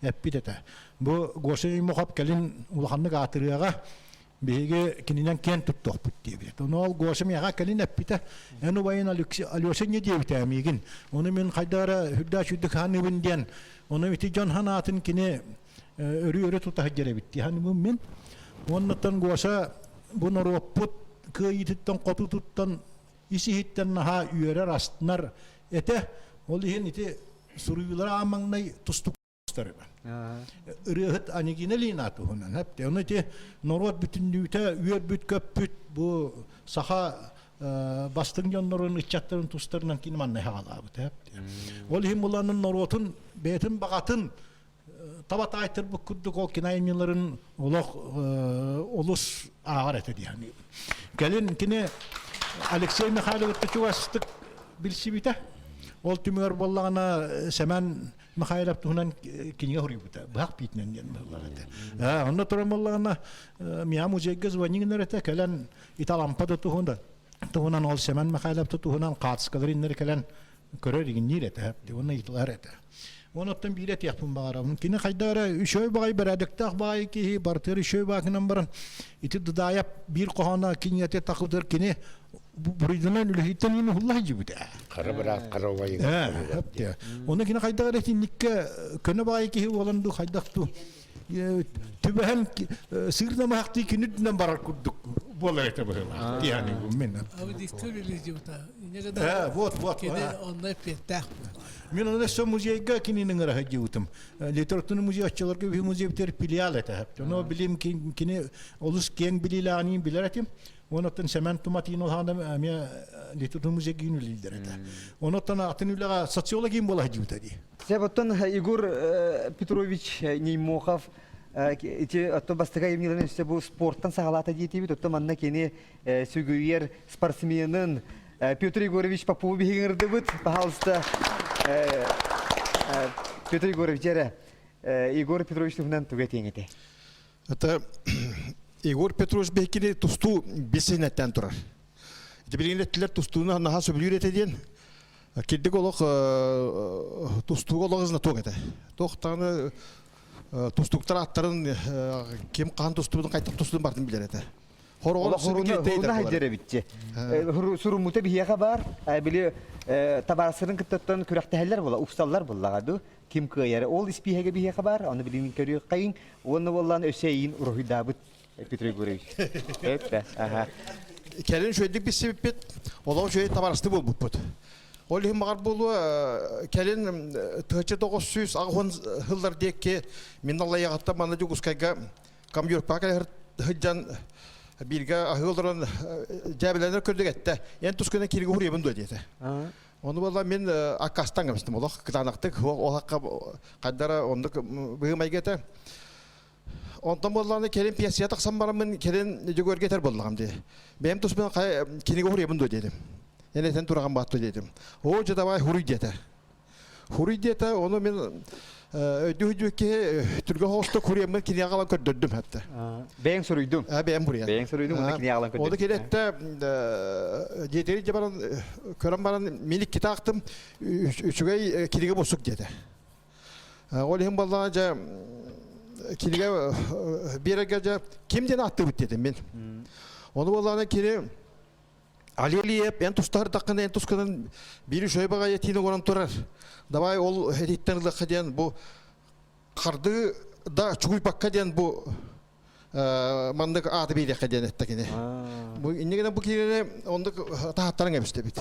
Speaker 11: Эппитете. Бу гошей мохап келин улаханны гатырыга биге кининен кен туттук бут диби. Оны гошем яга келин эппите. Эну байын алёшен не диби тамигин. Оны мен кайдара хүдда шүддүк ханыбын ден. Оны бити жон ханатын кине өрү тута хажере битти. Ханыбын мен. Оннан гоша бу норопут кыйыттан коту туттан исихиттен наха үйерер астынар эте ол иһин ити суруйлар амаңнай тустуктары бар. Ырыхыт анигинелина тухунан хепте оны ти норот бүтүндүтө үйөр бүт көп бүт бу саха бастың жоннорун ичаттарын тустарынан кини маннай хагалабыт хепте. Ол иһин буланын норотун бетин багатын табат айтыр бу куддук ол кинайныларын олох олус агар эте дияни. Келин кини Алексей Михайлович Чувастык билсибите. Ол түмөр боллагана Семен Михайлов туһунан киниге хурибута. Бак битнен ден боллагата. Онда турамаллагана мия музейге звонигнер эте келен италампада туһунда. Туһунан ол Семен Михайлов туһунан катскалариннер келен көрөр игиннер эте. Оны итлар эте. Онуттан билет япын багарам. Кини кайдара үшөй багай берадыктак багай ки бартыр үшөй багынан баран. Ити дудаяп бир кохана кинияте такыдыр кини буридынан үлехиттен ини хуллах жибүтэ.
Speaker 9: Карабырат карабай.
Speaker 11: Оны кини кайдара тинникке көне багай ки оланду кайдакту. Түбәһен сырна махти кинидден барар курдук. Болар эте бахла. Яни мен.
Speaker 3: Abi dikkat ediyordu. Ne kadar.
Speaker 11: Вот.
Speaker 3: Kedi onunla pettah.
Speaker 11: Мен аны со музейга кининин раһаҗутым. Литературный музей ачыларга бу музейдер филиал эте. Оны билим кини олус кен билилани билератим. Онотан Семен Туматино хана ме литературный музей гинү лидер эте. Онотан атынылага социология бола җута ди.
Speaker 1: Себоттон Игорь Петрович Немохов ити автобастыга эмнелерин үстө бу спорттан сагалата диетиби тотто манна кени сүгүйер спортсменин Петр Егорович Попов бигерди бут. Пожалуйста, Петр Егорович, Игорь Петрович туһунан туга теңете.
Speaker 12: Это Игорь Петрович бекине тусту бесенеттен турар. Дебилгенеттер тустуна наха сөбүлүрете ден. Киддик олок тустуга логызна тогете. Токтаны тустуктар аттарын ким кан тустудун кайтып тустудун бардын билерете. Хорогон
Speaker 1: хайдere bitти. Surumute bihiyaga бар, били табарсырын кыттан күрәктәһәлләр була, упсаллар буллагаду. Ким кыяре ол испиһәгә биһияга бар, аны билин көрү кайын, оны боллан өсәйин рухидабыт Петр Егорович. Ага.
Speaker 12: Келин шөйдик бис себеп, олар шөй табарсты булбут. Ол хим бар булу келин 1900 агын хыллар декке мен Алла ягатта мана жугускайга камюр пакалар хыджан Билге ахылдырын жәбіләнер көрдік әтті. Ең тұскөне келге хұребін дөй деді. Оны болла мен аққастан көмістім. Олақ қытанақтық, олаққа қаддара ондық бұғым әйгеті. Ондан болланы келін пиясия тақсан барамын, келін жөгөр кетер боллағым деді. Мен тұспен келге хұребін дөй дедім. Eneten turağan battı dedim. O jadabay huri diyete. Huri diyete onu men ödüğüdüğü Türkiye hosta kuruyamın kini ağalan kördürdüm hatta.
Speaker 1: Ben soruydum.
Speaker 12: Ben buraya.
Speaker 1: Ben soruydum onu kini ağalan kördürdüm.
Speaker 12: O da kelette diyeteri jabaran körem baran minik kitaktım. Üçügey kilige bosuk dedi. Olihim ballaca kilige bir gece kimden attı bit dedim ben. Onu vallahi kiri Aliyep en tustar takın en tuskanın bir şöyle baga yetini konan turar. Davay ol heditten lıkadiyan bu kardı da çukuy bakkadiyan bu mandık adı bir yakadiyan ettekini. Bu innegene bu kirene onda tahatların hepsi bit.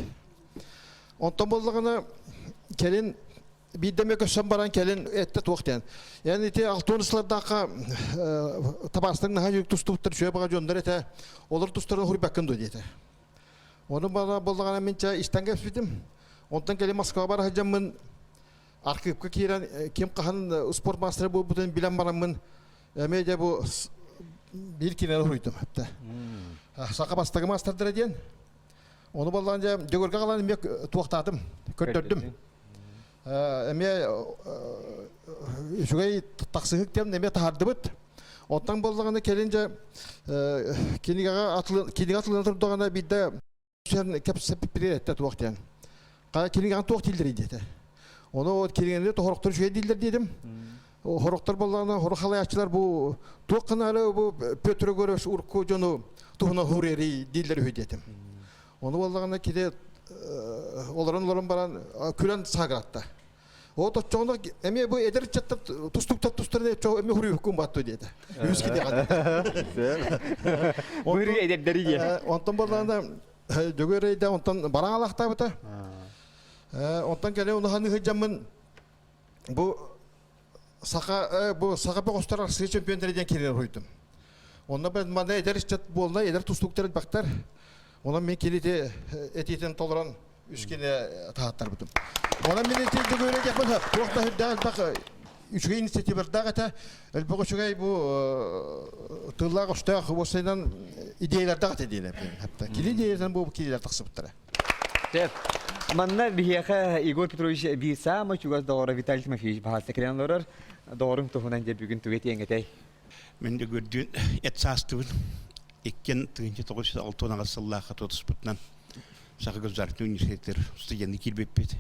Speaker 12: Ondan bollağına kelin bir demek köşem baran kelin ette tuğten. Yani te altonuslardaki tabastın daha yük tustuptur şöyle baga gönder ete olur tustarın huri bakın diyete. Onu bana bollağına minça işten geçtim. Ondan kelin Moskova bar hacamın arkıpka kiren kim kahan spor masterı bu bütün bilen baramın medya bu bir kinere huydum hatta. Saka bastagı masterdir diyen. Onu bollağınca jogorga kalan mek tuğtadım. Kötürdüm. Eme şugay taksıhık dem neme tahardıbıt. Ondan bollağına kelince kiniga atılığına turdağına bir de sen kapsep bir ette tuğtayan. Kaya kiniga tuğt dildir dedi. Onu o kiligende tohoroktor şöyle dildir dedim. O horoktor bollağına horokhalayatçılar bu tuğkanalı bu Pötrö göröş urku jonu tuhuna hureri dilleri dedim. Onu bollağına kide Оларын баран күрен сагратта. O da çoğunda emi bu eder çatta tusturdun çoğu emi huri hukum battı dedi. Yüz gide kadar.
Speaker 1: Buyur ederleri diye.
Speaker 12: Ondan bollağında dögöreyde ondan baran alakta bata. Ondan gele onu hanı hıcamın bu saka bir kostar arası çempiyonları diyen kirler huydum. Onda ben bana eder çat bolna eder tustukları baktar. Ona men kilidi etiten toleran üskene tahatlar butum. Ona men etiydi böyle yapmadı. Tuğda hüddağız bak üçge inisiyatifler dağıta. Elbette şugay bu tığlar usta huvasından ideyalar dağıt ediyorlar. Hatta kilidi ideyalar bu kililer taksıbıtlara.
Speaker 1: Evet. Manna bihiyaka Igor Petrovich bir sama çugas doğru Vitaly Timofeyevich bahasa kiranlar doğru tuhunan je bugün tüveti yengetey.
Speaker 9: Men de gördüğün et sastığın İkken tığınca 906 ağasıllaha totusputnan Saka Gözartı Üniversiteler stüdyanı kilbepet.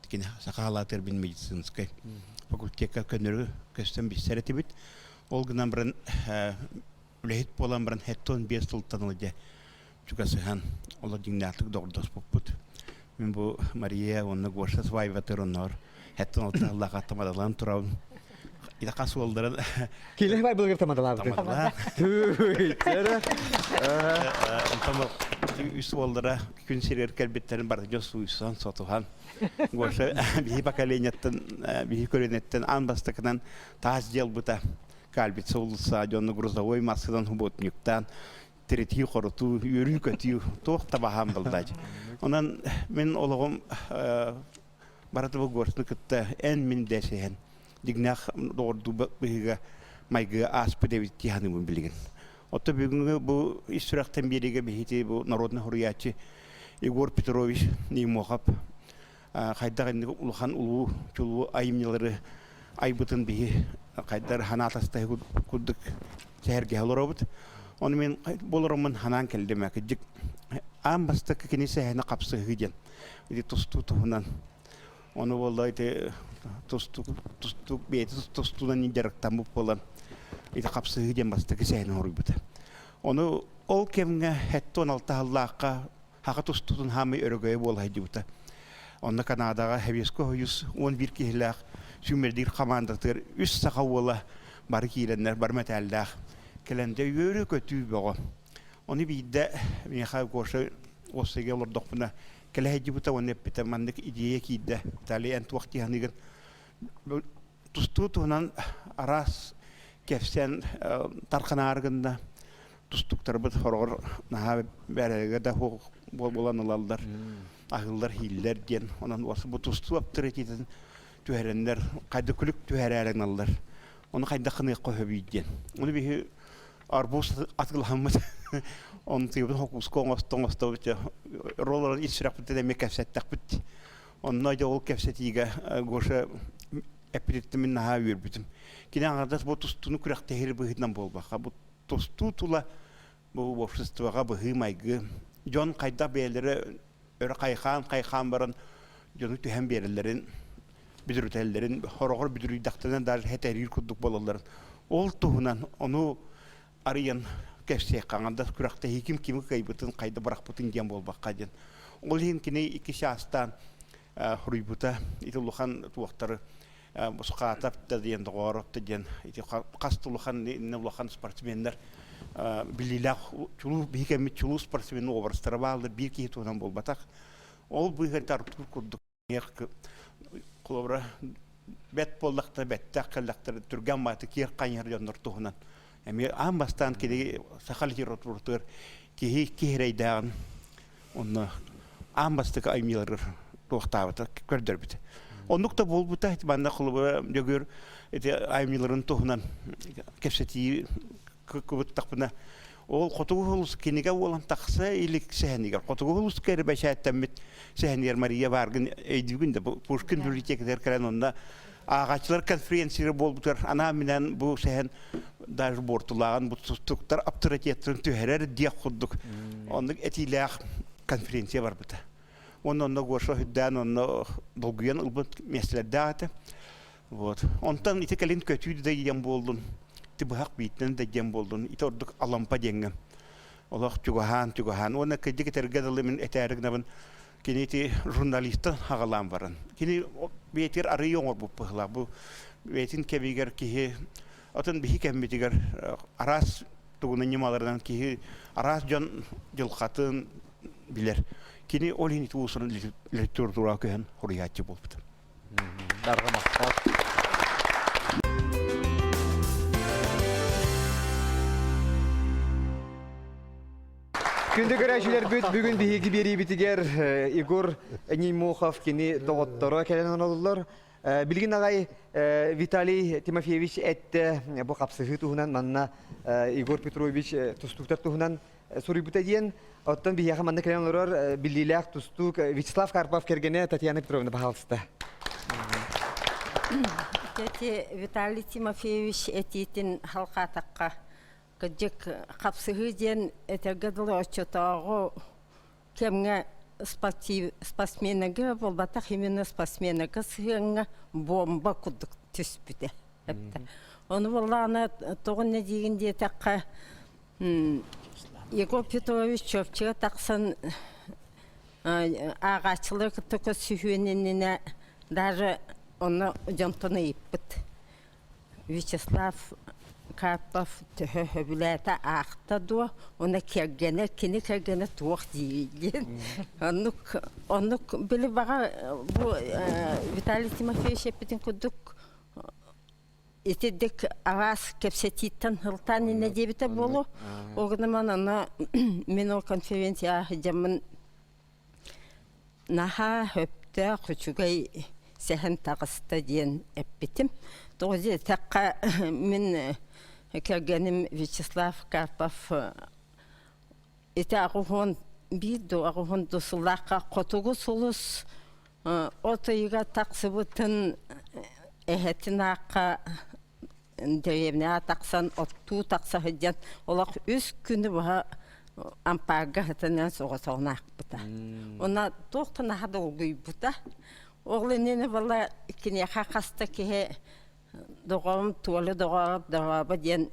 Speaker 9: Dikine saka halatır bin medisinskay. Fakulteka könörü köstem bir seretibit. Olgınan biran ülehit bolan biran hetton bir sultanlıca. Çukası han ola dinlerlik doğrudas poput. Men bu Maria onu goşas vayvatır onlar. Hetton olta Allah katamadan turavun. İda kasu olduran.
Speaker 1: Kile vay bulgar tamadalar.
Speaker 9: Tamadalar.
Speaker 1: Tüy.
Speaker 9: Tamam. Üst oldura gün sirer kelbetlerin barıca suysan sotuhan. Goşa bir bakalenyetten bir körenetten an bastakından taz jelbuta kalbit solsa jonu gruzovoy masıdan hubotnyuktan tereti korutu yürü kötü tohta baham buldaj. Ondan men olağım baratı bu goşnu kıtta en min desehen. Dignak doğru bihiga mayga aspedevit tihanı bilgin. Oto bugün bu istirahattan biriga bihiti bu Народный hurriyatçı Igor Petrovich Nimokap kaydağın uluhan ulu çulu ayımları aybıtın bihi kaydar hanatasta kuduk seherge halorobut. Onu men bolurumun hanan keldemek dik ambastak kinise hena kapsı hıcan. Idi tustu tuhunan. Onu vallahi te tustu beti tustudan incerekten bu polan. İta kapsı hıcan bastak sehne horubuta. Onu ol kemge hetton alta hallaqqa haqa tustutun hami örgöye bol haydibuta. Onda Kanadaga hevesko hoyus 11 kihilaq sümerdir komandatır üst saqawla bar kilenler bar metallaq kelende yörü kötü boğa. Onu bidde mi xaw koşa osege olur dokuna kele haydibuta onu pete mandık ideye kidde tali ent waqti hanigan tustutunan aras kefsen tarqanargında tustuklar bit horor naha berege de ho bolanlar ahıllar hiller diyen onun varsa bu tustu aptıretinden tüherenler kayda kuluk tühereren allar onu kayda kını koyabiliyen onu bir
Speaker 13: арбуз атылхаммыт. Он тыйбын хокус коңос тоңосто бит. Роллар исрак бит деме кәфсәттәк бит. Онна да ул кәфсәтиге гоша эпидемин наһа юр битим. Кине аңардас бу тустуну күрәк тәһир быһытнан булбака. Бу тусту тула бу обществога быһымайгы. Жон кайда бәйләре өрә кайхан баран жону төһәм берелләрен бидүртәлләрен хорогор бидүридәктән дар хәтәрир кудук балаларын. Ол туһунан ону арыян кәфсә каңанда күрәк тәһиким киме кайбытын кайда барак бутын дигән булбакка дигән. Ол һин кине ике шастан хуруйбута итулухан туактары бусқатап та дигән догорып та дигән. Ити кастулухан нулухан спортсменнар билилах чулу бигәм чулу спортсменны обрастырабалды бир ки туган булбатак. Ол буйган тартып курдук. Колобра бет болдакта беттак калдактыр түргән маты кир кайнар яннар тугынан. Эми амбастан киде сахал жиротуртыр ки кирейдан онна амбастык аймилар тохтабыта көрдөр бит. Оннукта болбута банда колобра жөгөр эти аймиларын тугынан кепсети күбүттакпына ол котугулус кинеге олан такса илик сехнигер котугулус кербе шаттамит сехнигер Мария баргын эйдүгүндө Пушкин библиотекалар каран онда агачылар конференция болбутар ана менен бу сехен даже бортулаган бу структур авторитеттин төһәрәр дия куддук онда этилах конференция бар бута онда гошо хиддан онда булгыян улбут меследата вот онтан итекалин көтүдө дигән болдун тибхак биттен де гем болдун итордук алампа деңгем Олох чугахан оны кедик тергедалы мен этәргнабын кинети журналистты хагалам баран кини бетер ары yoңор бу пыгла бу ветин кебигер ки атын бихи кеммитигер арас тугуны немалардан ки арас жон жылкатын билер кини олини туусун литература көһөн хуриятчы болбут
Speaker 1: Күнді көрәшілер бүгін бігі бері бітігер Игор Неймохов кені тоғыттары кәлінен олылар. Білген ағай Виталий Тимофеевич әтті бұл қапсығы тұғынан манна Игор Петрович тұстықтар тұғынан сұрый бұта дейін. Оттан бігі қаманды кәлінен олар білдейләқ тұстық Вячеслав Карпов кергені Татьяна Петровна бағалысты.
Speaker 14: Виталий Тимофеевич әтетін халқа таққа Кадик қапсығы ден әтергеділі отчетағы кемге спортсменігі болбатақ именно спортсменігі сығыңа бомба күдік түспіді. Оны болғаны тоғын дегенде таққа Егор Петрович Чопчыға тақсын ағачылық түкі сүйенініне даже оны жантыны еппіт. Вячеслав Карпов төһөбүләтә ахта дуа, оны кергене, кини кергене туох дейген. Онук биле бага бу Виталий Тимофеевич эпитин кудук этедек авас кепсетиттен хылтан ине дебите болу. Огнаман ана мен о конференция жамын наха хөптө кучугай сехен тагыста диен эпитим. Тозе такка мен Кергеним Вячеслав Карпов это агухон биду агухон досулака котугу сулус отойга таксыбытын эхетинака деревня таксан отту такса хеден олак үс күнү ба ампага хетенен согосонак бута она токтона хадолгуй бута оглынене бала кине хакаста ке Догом туале догaba ден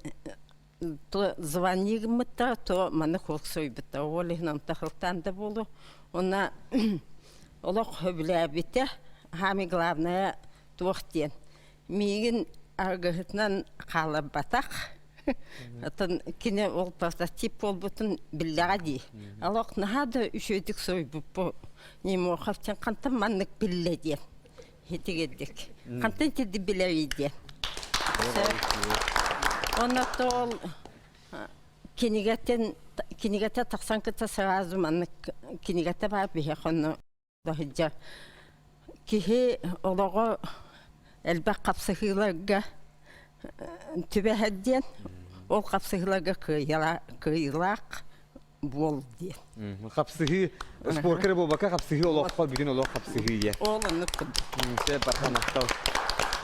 Speaker 14: то звонигмта то маны хоксой битта олихнан тахылтан да болу она олох хөбләбите хами главное тохтен мигин аргытнан калып батак атын кине ол прототип болбутун билляди алок нахада үшөдүк сойбу немо хафтен кантам маннык билледи хетигедик кантан тиди билевиди она тол кинигата таксанката сразу маннык кинигата бар бихоно дохиджа кихи олого элбак капсыгыларга түбәһәдден Ол қапсығыларға кыйлақ бол дейін.
Speaker 1: Қапсығы споркер болбақа қапсығы олоққа бүтін олоқ қапсығы де.
Speaker 14: Ол оны күнді.
Speaker 1: Все, бархан ақтау.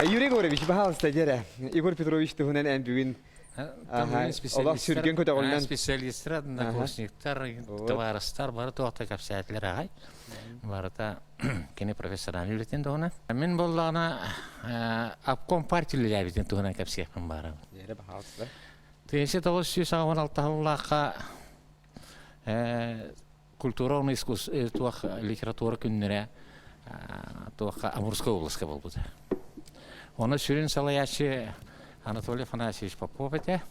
Speaker 1: Юрий Григорьевич, пожалуйста, дере. Игорь Петрович туһунан әнбүгін. Олақ сүрген көті олынан.
Speaker 15: Специалисттер, однокурсниктар, товарыстар, бары тоқта кәпсәтлер ағай. Барыта кені профессордан үлетен туғына. Мен болағына обком партиялы ләбетін туғына кәпсәкпін бары.
Speaker 1: Дере, пожалуйста.
Speaker 15: 1916 жыллаққа культурный искусство, литература күннері Амурская областка был. Он сүрін салаячы Анатолий Афанасьевич Попов ете.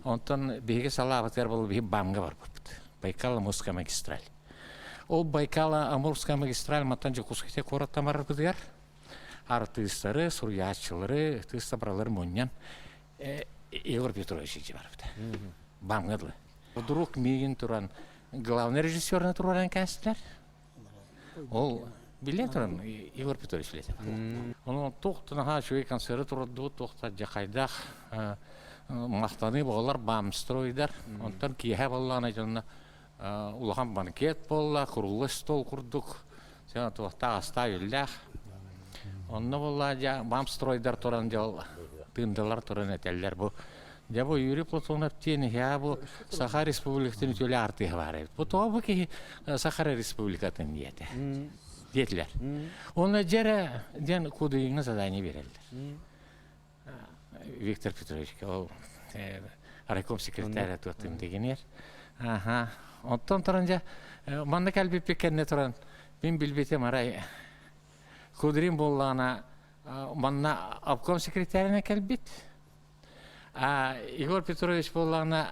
Speaker 15: Онтан беге салаватер был беге бамга бар бұд. Байкал-Амурская магистраль. Ол Байкал-Амурская магистраль маттан жекускете кораттамар бұдығар. Ары тыстары, сурячылары, тыстабралары мұньян Егор Петрович ете бар бұд. Бамгадылы. Вдруг меген туран главный режиссер на туран кәсілер. Ол билет туран Егор Петрович билет. Он тоқтынаға шөй концерт тұрды, тоқта жақайдақ мақтаны болар, бамстройдар. Онтан кейхе болған айтылына улахан банкет болла, құрылы стол құрдық. Сен тоқта аста үлләқ. Онны болла бамстройдар туран жал тындылар туран әтелдер бұл. Дебо Юрий Платонов тени я бу Саха Республикатын төле арты бар. Бу тобы ки Сахара Республикатын диете. Детлер. Оны жере ден кудыйны задание берелдер. Виктор Петрович, ол райком секретарь туттым дегенер. Аха. Оттон торанжа манда калби пекенне туран. Мен билбете марай кудрин боллана манна обком секретарына калбит. Егор Петрович болағына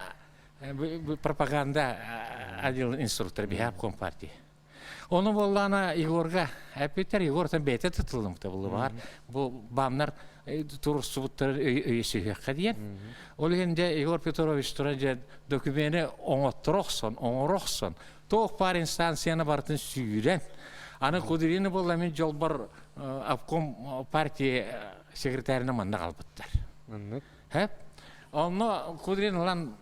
Speaker 15: пропаганда отдел инструктор бейап компартии. Оны болағына Егорға, әпеттер Егортан бәйті тұтылымды бұл бар. Бұл бамнар тұрыс сұбыттар өйесіғеққа дейін. Ол енді Егор Петрович тұран докумені оңырықсон, тоқ бар инстанцияны бартын сүйірен. Аны құдырені болға мен жол бар обком партия секретарына манда қалбыттар. Әп? Онно кудрин лан,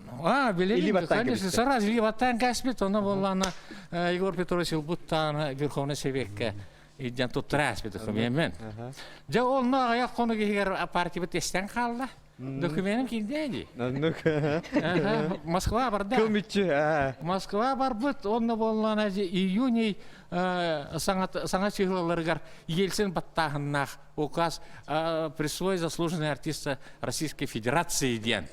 Speaker 15: билетин, конечно, сразу ливаттан каспит, онно боллана Егор Петрович Илбуттан Верховный Советке иден тут траспит документ. Жа онно аяқ кону кегер партия тестен қалды. Документім киндейді. Москва барда.
Speaker 1: Кылмитчи.
Speaker 15: Москва бар бұд, онно боллана июней саңа чыглаларыгар Ельцин баттағыннақ указ присвоить заслуженный артиста Российской Федерации ден.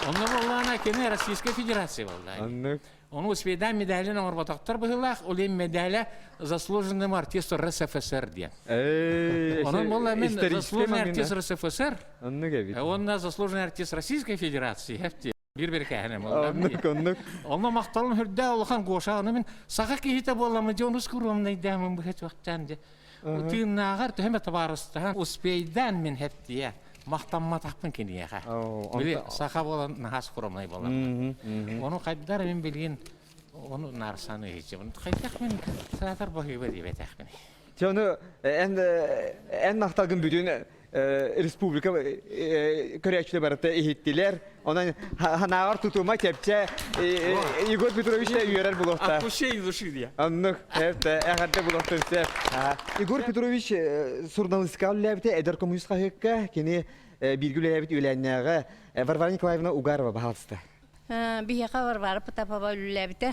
Speaker 15: Онно боллана кене Российской Федерации болды. Он успейда медалін орбатақтар бұғылақ, олен медаля заслуженным артисту РСФСР ден. Онын болла мен заслуженный артист РСФСР, онна заслуженный артист Российской Федерации, хәпте. Bir kəhənəm olam. Onunla maqtalım hürdə olğan qoşağını mən sağa kehitə bolamı jonus kurumna idəməm bu heç vaxtdan. Tığnağar təhmə tabarıstan uspeydən mən heptiyə maqtanma tapın kiniyə. Bili sağa bolan nahas kurumna bolam. Onu qaydar mən bilgin onu narsanı heç. Onu qaydaq mən sanatar bahibə deyib təxmin.
Speaker 1: Onu en maqtalgın bütün Республика көрәчле барыта ehittiler. Ondan hanağar tutuma kepçe Igor Petrovich üyeler bulokta.
Speaker 15: Akuşey duşu diye.
Speaker 1: Anlık. Evet, eharte bulokta sef. Igor Petrovich surnalistika levte eder komünist hakka kini bilgili levte üyelenlere Varvara Nikolaevna Ugarova bahalsta.
Speaker 2: Biyaqa Varvara Potapova levte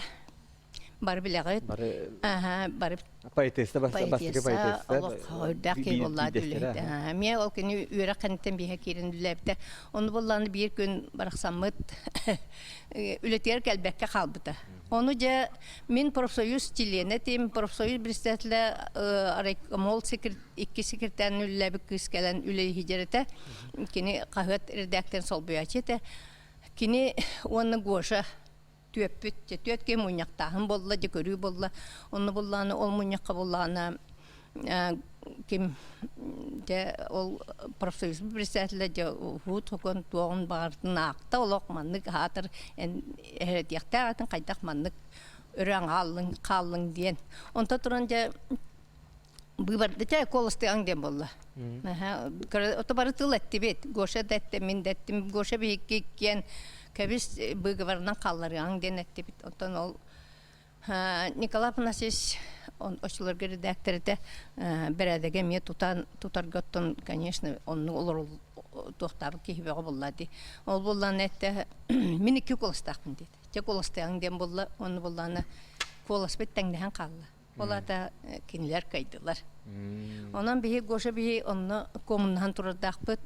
Speaker 2: Бар билегет. Бар
Speaker 1: поэтесса бастыгы поэтесса.
Speaker 2: Дәки буллады ләдә. Мен ул көне үрәкәнтен бихә кирен ләбдә. Оны булланы бер көн бараксамыт үлетер кәлбәккә калбыта. Оны ja мен профсоюз члены тем профсоюз председателе мол икки секретарь ләбек кискәлән үле хиҗрәтә. Кини кахәт редактор солбыячы. Кини оны гоша Төтке муняқтағын болла, жекөрі болла. Оны болланы, ол муняққа болланы кем ол профсоюз председателі ғуд ғуын туағын бағырдың ақта ол оқманлық ғатыр әрәдияқтар атын қайдақ манлық үрәң қалың дейін. Онта тұран
Speaker 14: быбарды та колосты аңден болла. Ото бары тыл этти бет. Гоша дәтте мен дәттим гоша бейкен кәбис быгыварынан қаллары аңден этти бит. Отон ол Николай Панасевич очларга редакторы берәдеге ме тутарготтон, конечно, он олор тохтабы кихбеге буллады. Ол буллан этте мен 2 колостакмын дейт. Те колосты аңден болла, оны булланы колос бет тәңдәһән калды. Олата кинилер кайдылар. Онан бии гоша бии онны комуннан турдакпыт.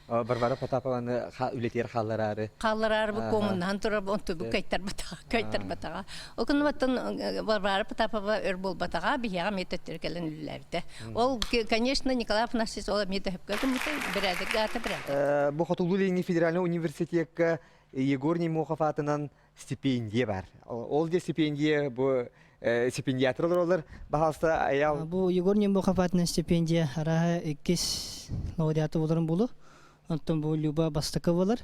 Speaker 1: Барбара Потапованы үлетер халларары.
Speaker 14: Халларары бу комуннан турып онту бу кайтар батага. Окун ваттан Барбара Потапова өрбол батага бияга мететтер келен үлләрдә. Ол, конечно, Николай Афанасьевич ол метеп кәдем берәдек гата берәдек.
Speaker 1: Бу Хатулулинги федеральный университетка Егор Немохов атынан стипендия бар. Ол де стипендия бу стипендиаторлар олар баһаста аял.
Speaker 16: Бу Егор Немохов атынан стипендия ара 2 лауреаты буларын булу. Антон бу Люба Бастаковалар.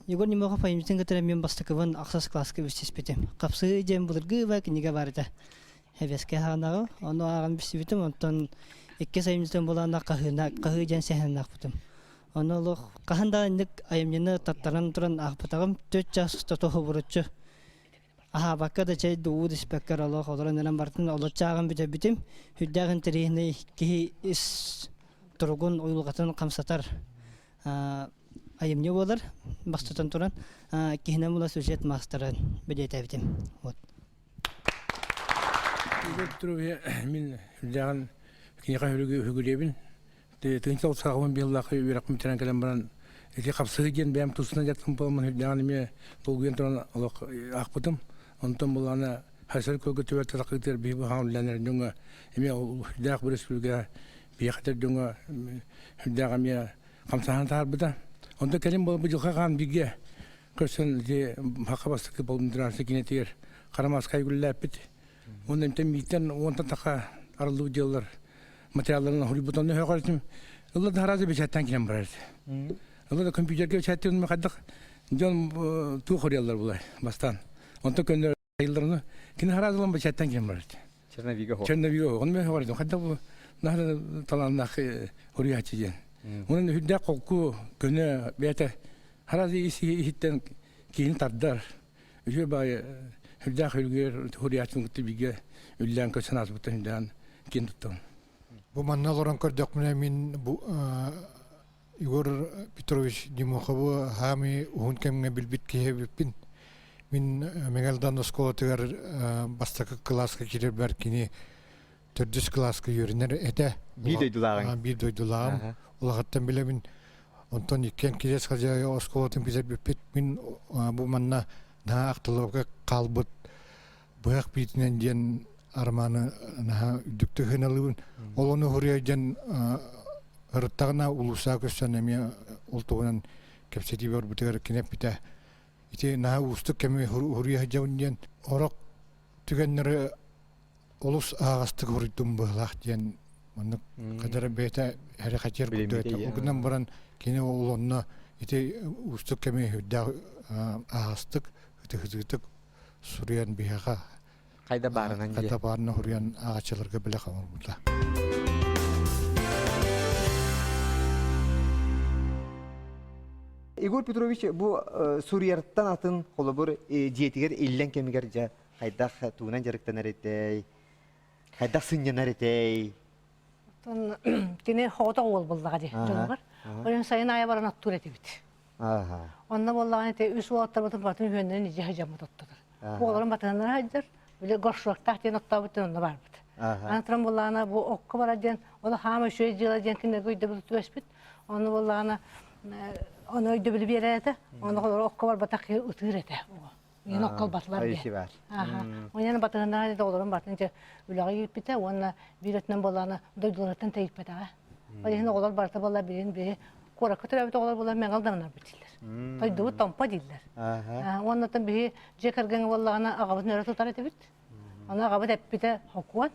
Speaker 16: Егор Немохов айымыздың кетер мен Бастаковын аксас класска вестеспетем. Капсы дем булыргы ва книга барыта. Хевеске ханага, аны аган бисибитем, антон 2 айымыздан булана кахы жан сехнак бутум. Аны лох каханда ник айымны таттаран туран ахпатагым 4 жас тотохо буручу. Бакада чай дуу диспекер алох олоран нан бартын олочагын битем. Хүддагын терехне ки ис тургун уйлгатын камсатар. Айымны болар бастатан туран кихне мула сюжет мастерын бидете битем. Вот.
Speaker 11: Мен хүддагын книга хүгүлебин. Тынчал сагын беллахы үрәкмә тирән калам баран эти капсыгын бәм тусына жаттым булман хүддагын ме булган туран алох акпытым. Онтон булана хәсәр көгө төбәтә тақытыр би бу ханланар дүңгә эме хүддаг бер сүлгә бияхтер дүңгә хүддагы ме камсахан тар буда. Онда калим бу җылга ган биге көрсен де хакабастык булдырасы кинетер карамаска гүлләп бит. Ондан тәмитен онда така арылу җыллар материалларын хулибутаны хәгәртим. Улла даразы бечәттән киләм барыр. Улла компьютерге чаттын мәкаддык җан ту хорялар булай бастан. Онто көндер йылларны кине харазылан бечәттән киләм барыр.
Speaker 1: Черновига хо.
Speaker 11: Черновига он мен хәгәртим. Хәтта бу нахар таланнах хуриячыган. Onun hüdde kokku köne bete harazı isi hitten kiyin tarдар. Üje bay hüdde hülger huriyatın gitti bige üllen kösen az butun hüdden kin tuttum.
Speaker 17: Bu manna loran kördük men bu Igor Petrovich Dimokhovu hami hun kemne bilbit ki bin min Megaldan oskola tegar bastakı klaska kirer berkini 4. klaska yürüner ete.
Speaker 1: Bir doydularım.
Speaker 17: Bir doydularım. Улахаттан билемин онтон иккен килес хажа осколотун бизеп бит мин бу манна на актылыгы калбыт быяк битинен ден арманы на үдүктө хыналыбын олону хурияжан ырыттагына улуса көсөн эме ултугунан кепсети бер бутер кинеп бите ити на устук кеме хурияжан ден орок түгеннери улус агастык хуритум быйлах ден Маннык кадары бета харакатер күтөтө. Угунан баран кине олонна ите устук кеме хүдда агастык хытык сурян бияга.
Speaker 1: Кайда барынан же.
Speaker 17: Кайда барына хурян агачыларга биле камыр булда.
Speaker 1: Игорь Петрович бу Сурьярттан атын холобур диетигер иллен кемигер же кайда туунан жарыктанар этей. Кайда сыннанар этей.
Speaker 2: Тон кине хото ол булдага ди. Жолгар. Oyun sayın aya baran attır etibit. Onda vallahi te üç vaatlar batın batın hünneni nice hacamı tuttudur. Bu oların batınlar hacdır. Bile goşluk tahtiyen otta bütün onda var bit. Antram vallahi bu okku baracan ola hama şöyle jilacan kinde güydü bu tüvespit. Onu vallahi onu öydü bir yere onu okku var batak ütür ete. Yine okkal batlar diye. Onun batınlar da oların batınca ulağı yipite onunla bir etnen vallahi doydulardan teyip bete. Oyun oğlar barta vallahi birin Kora kötüre oğlar vallahi mengaldanlar bitiller. Toydu tampa diller. Ondan bir cekergen vallahi ana ağabey nere tutar etibit. Ana ağabey hep bite hakuat.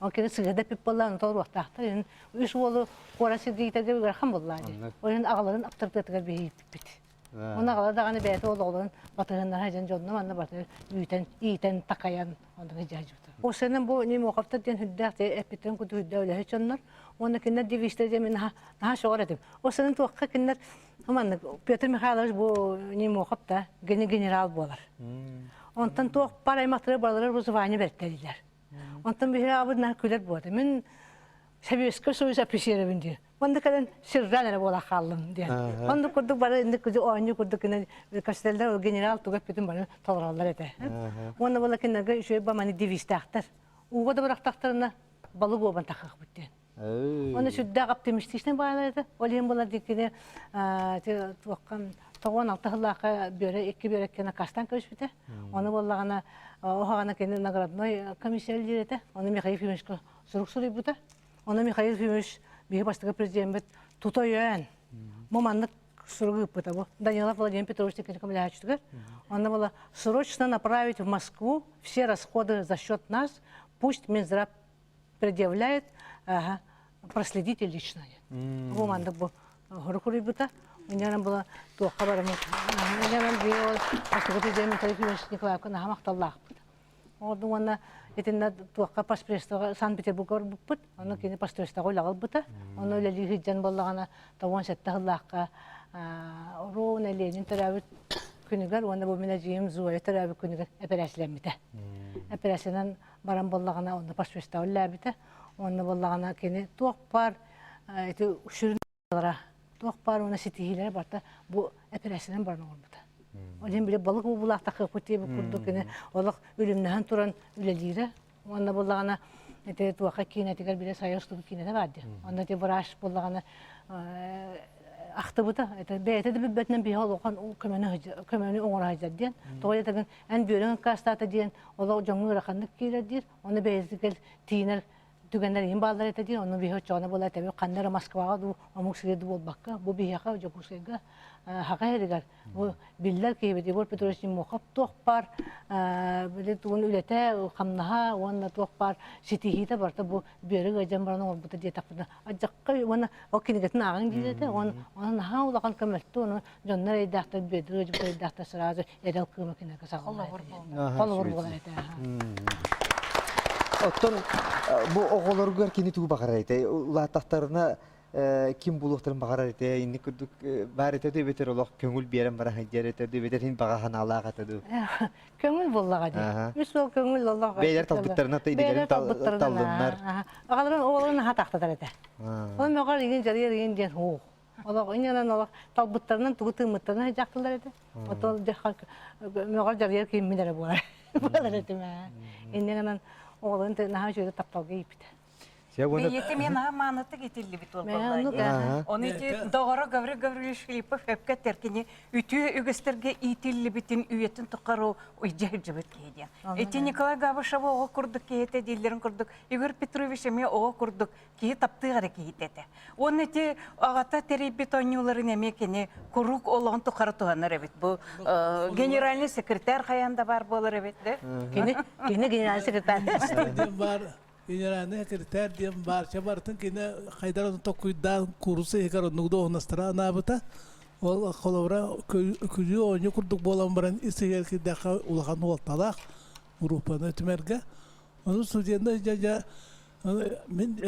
Speaker 2: O kere sigada pip vallahi onu doğru tahta. Yani üç oğlu kora sidikte de bir ham vallahi. Oyun ağaların aktardığı bir bit. Ona ağalar da hani beyte oğların batığından hacan jonna manna batı yüten takayan onda hicacı. O senin bu ne muhabbet diyen hüddâhte epitten kudu hüddâ öyle hiçonlar. Onu kinler divişte diye naha şoğur edip. O senin tuğakka kinler aman Petr Mikhailovich bu ne muhabbet general bolar. Ondan tuğak parayı matırı bağlar bu zıvani verdiler. Ondan bir abidler küler bu arada. Men Sebeski soysa pişirelim diye. Onda kadar sırrana bola kaldım diye. Onda kurduk bana indi kuzu oyunu kurduk ne kasteller o general tuğap bütün bana tolerarlar ete. Onda bola kinler şu bamani diviste aktar. Uğda da bırak taktarına balık oban takak bitti. Onu şu da optimist işte bağladı. Olayım bola dikine tuğakam Toğun altı hıllaka iki böre kena kastan köş bite. Onu bollağına o hana kendi nagradnoy komisyel direte. Onu Mikhail Fimishko suruk suri buta. Onu Mikhail Fimish bir başta prezident tutoyan. Моманнык суругы пыта бу. Данила Владимир Петрович Комляевич. Он было срочно направить в Москву все расходы за счет нас. Пусть Минздрав предъявляет, проследите лично. Моманнык бу горукури пыта. У меня было то хабаром. У меня был başta президент Михаил Фимиш Николаев на хамахталлах. Вот он это туакка паспорта Санкт-Петербург буппут. Он кини паспорта гойлагал бута. Он өлели хиджан боллагана таван сеттахлакка Рона Ленин тарабы күнүгөр онда бу менен жыйым зуя тарабы күнүгөр операциялармыта. Операциядан баран боллагана онда паспорта өлләбите. Онда боллагана кини туакпар эти ушурнара туакпар уна ситихилер барта бу операциядан баран олбута. Олен биле балык бу булакта кыпыты бу курдук кини олак өлүмнән туран үлелире. Онда боллагана эти туакка кинетигер биле союздук кинете барды. Онда те врач боллагана ахтыбыта это бейте де бетнен би халыкан көмөнү оңора жадден тоя деген эн бөлөң кастата ден ола жоңу ракандык кире дир оны бейзигел тинер түгенер ин балдар эте дир оны би хочона бола тебе кандара Москвага ду омуксиреди болбакка бу бияка жокусега хакайригар бу биллер кебе Егор Петрович мохап тохпар биле туун үлете камнаха онна тохпар ситихита барта бу берег ажамбарны олбута дие тапна ажакка оны окинигетин агын дидете он наха улаган көмөлтү оны жоннор эдактар бедер эдактар сразу эдел кымыкына касагала колор болар эте
Speaker 1: Оттон бу оголоргар кини туу багарайты улатактарына ким булуктарын багарайты инни күрдүк барыты деп бетер олох көңүл берем бара хажерете деп бетер ин багахан алагата ду
Speaker 2: көңүл боллага ди үс ол көңүл Аллага
Speaker 1: бейлер талбыттарына тейдигер талдыннар
Speaker 2: агаларын оголорун хатактатар эте ол мөгөр иген жарыер иген ден ху олог иненен олог талбыттарынан тугутымыттарына жактылар эте отол мөгөр жарыер кийиммилер болар болар эте ме иненен оғылын наға жүйді тапталға епіді.
Speaker 6: Бейеті мен аманаты кетелі бит ол болғай. Оны доғыра Гаврилович Филиппов өпке теркені үтіе үгістерге итілі бітін үйетін тұқару ұйджа жібіт кейден. Эти Николай Габышев оға күрдік кейеті дейлерін күрдік. Егор Петрович әме оға күрдік кейі таптығары кейтеті. Оны әте ағата терейбет ойнуларын әме кені күрік олығын тұқары туғаныр әбет. Бұл генеральный секретар қаянда бар болыр әбет.
Speaker 2: Кені генеральный секретар.
Speaker 3: Генеральный секретарь дем барча бартын кине кайдаран токуйдан курсы экар нугдо онастыра набыта ол колобра күзү ойну курдук болан баран исегер кидака улахан олталак группаны тимерге onu студентда жажа мен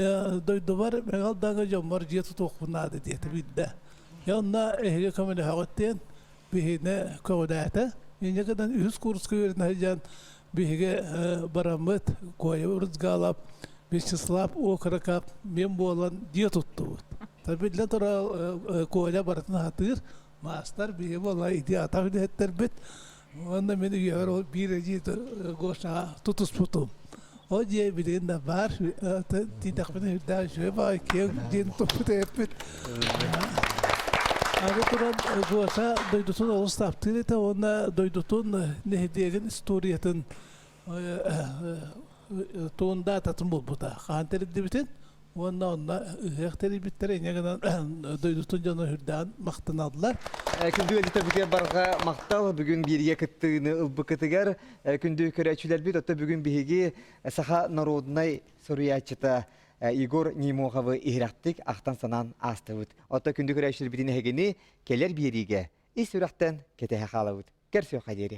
Speaker 3: дойду бар мегал дага жомар жету токуна dedi bitde yanna ehge kamene hagotten bihine kodata yengedan üst kurs köyüne jan биге барамыт койырыз галап Вячеслав окракап мен болан дие тутту. Табилла тора койла бартын хатыр мастар биге бола иди атак деттер бит. Онда мен үйөр бир жит гоша тутус путум. О же биден да бар тидак мен да жеба кен дин тупут эпит. Ага туран гоша дойдутун олстаптырыта онда дойдутун нехдеген историятын туунда татын болбута хантер дибитин онна хектери биттер энегенен дойдутун жана хүрдан мактаналдылар.
Speaker 1: Күндү элитер барга мактал бүгүн бирге кыттыны ылбыкытыгар күндү көрөчүлөр бит отто бүгүн биги саха народный сориячыта Егор Нимоховы играттык ақтан санан астыбыт. Отто күндү көрөчүлөр битине хегени келер бириге ис үрактан кете халабыт. Керсө кадери.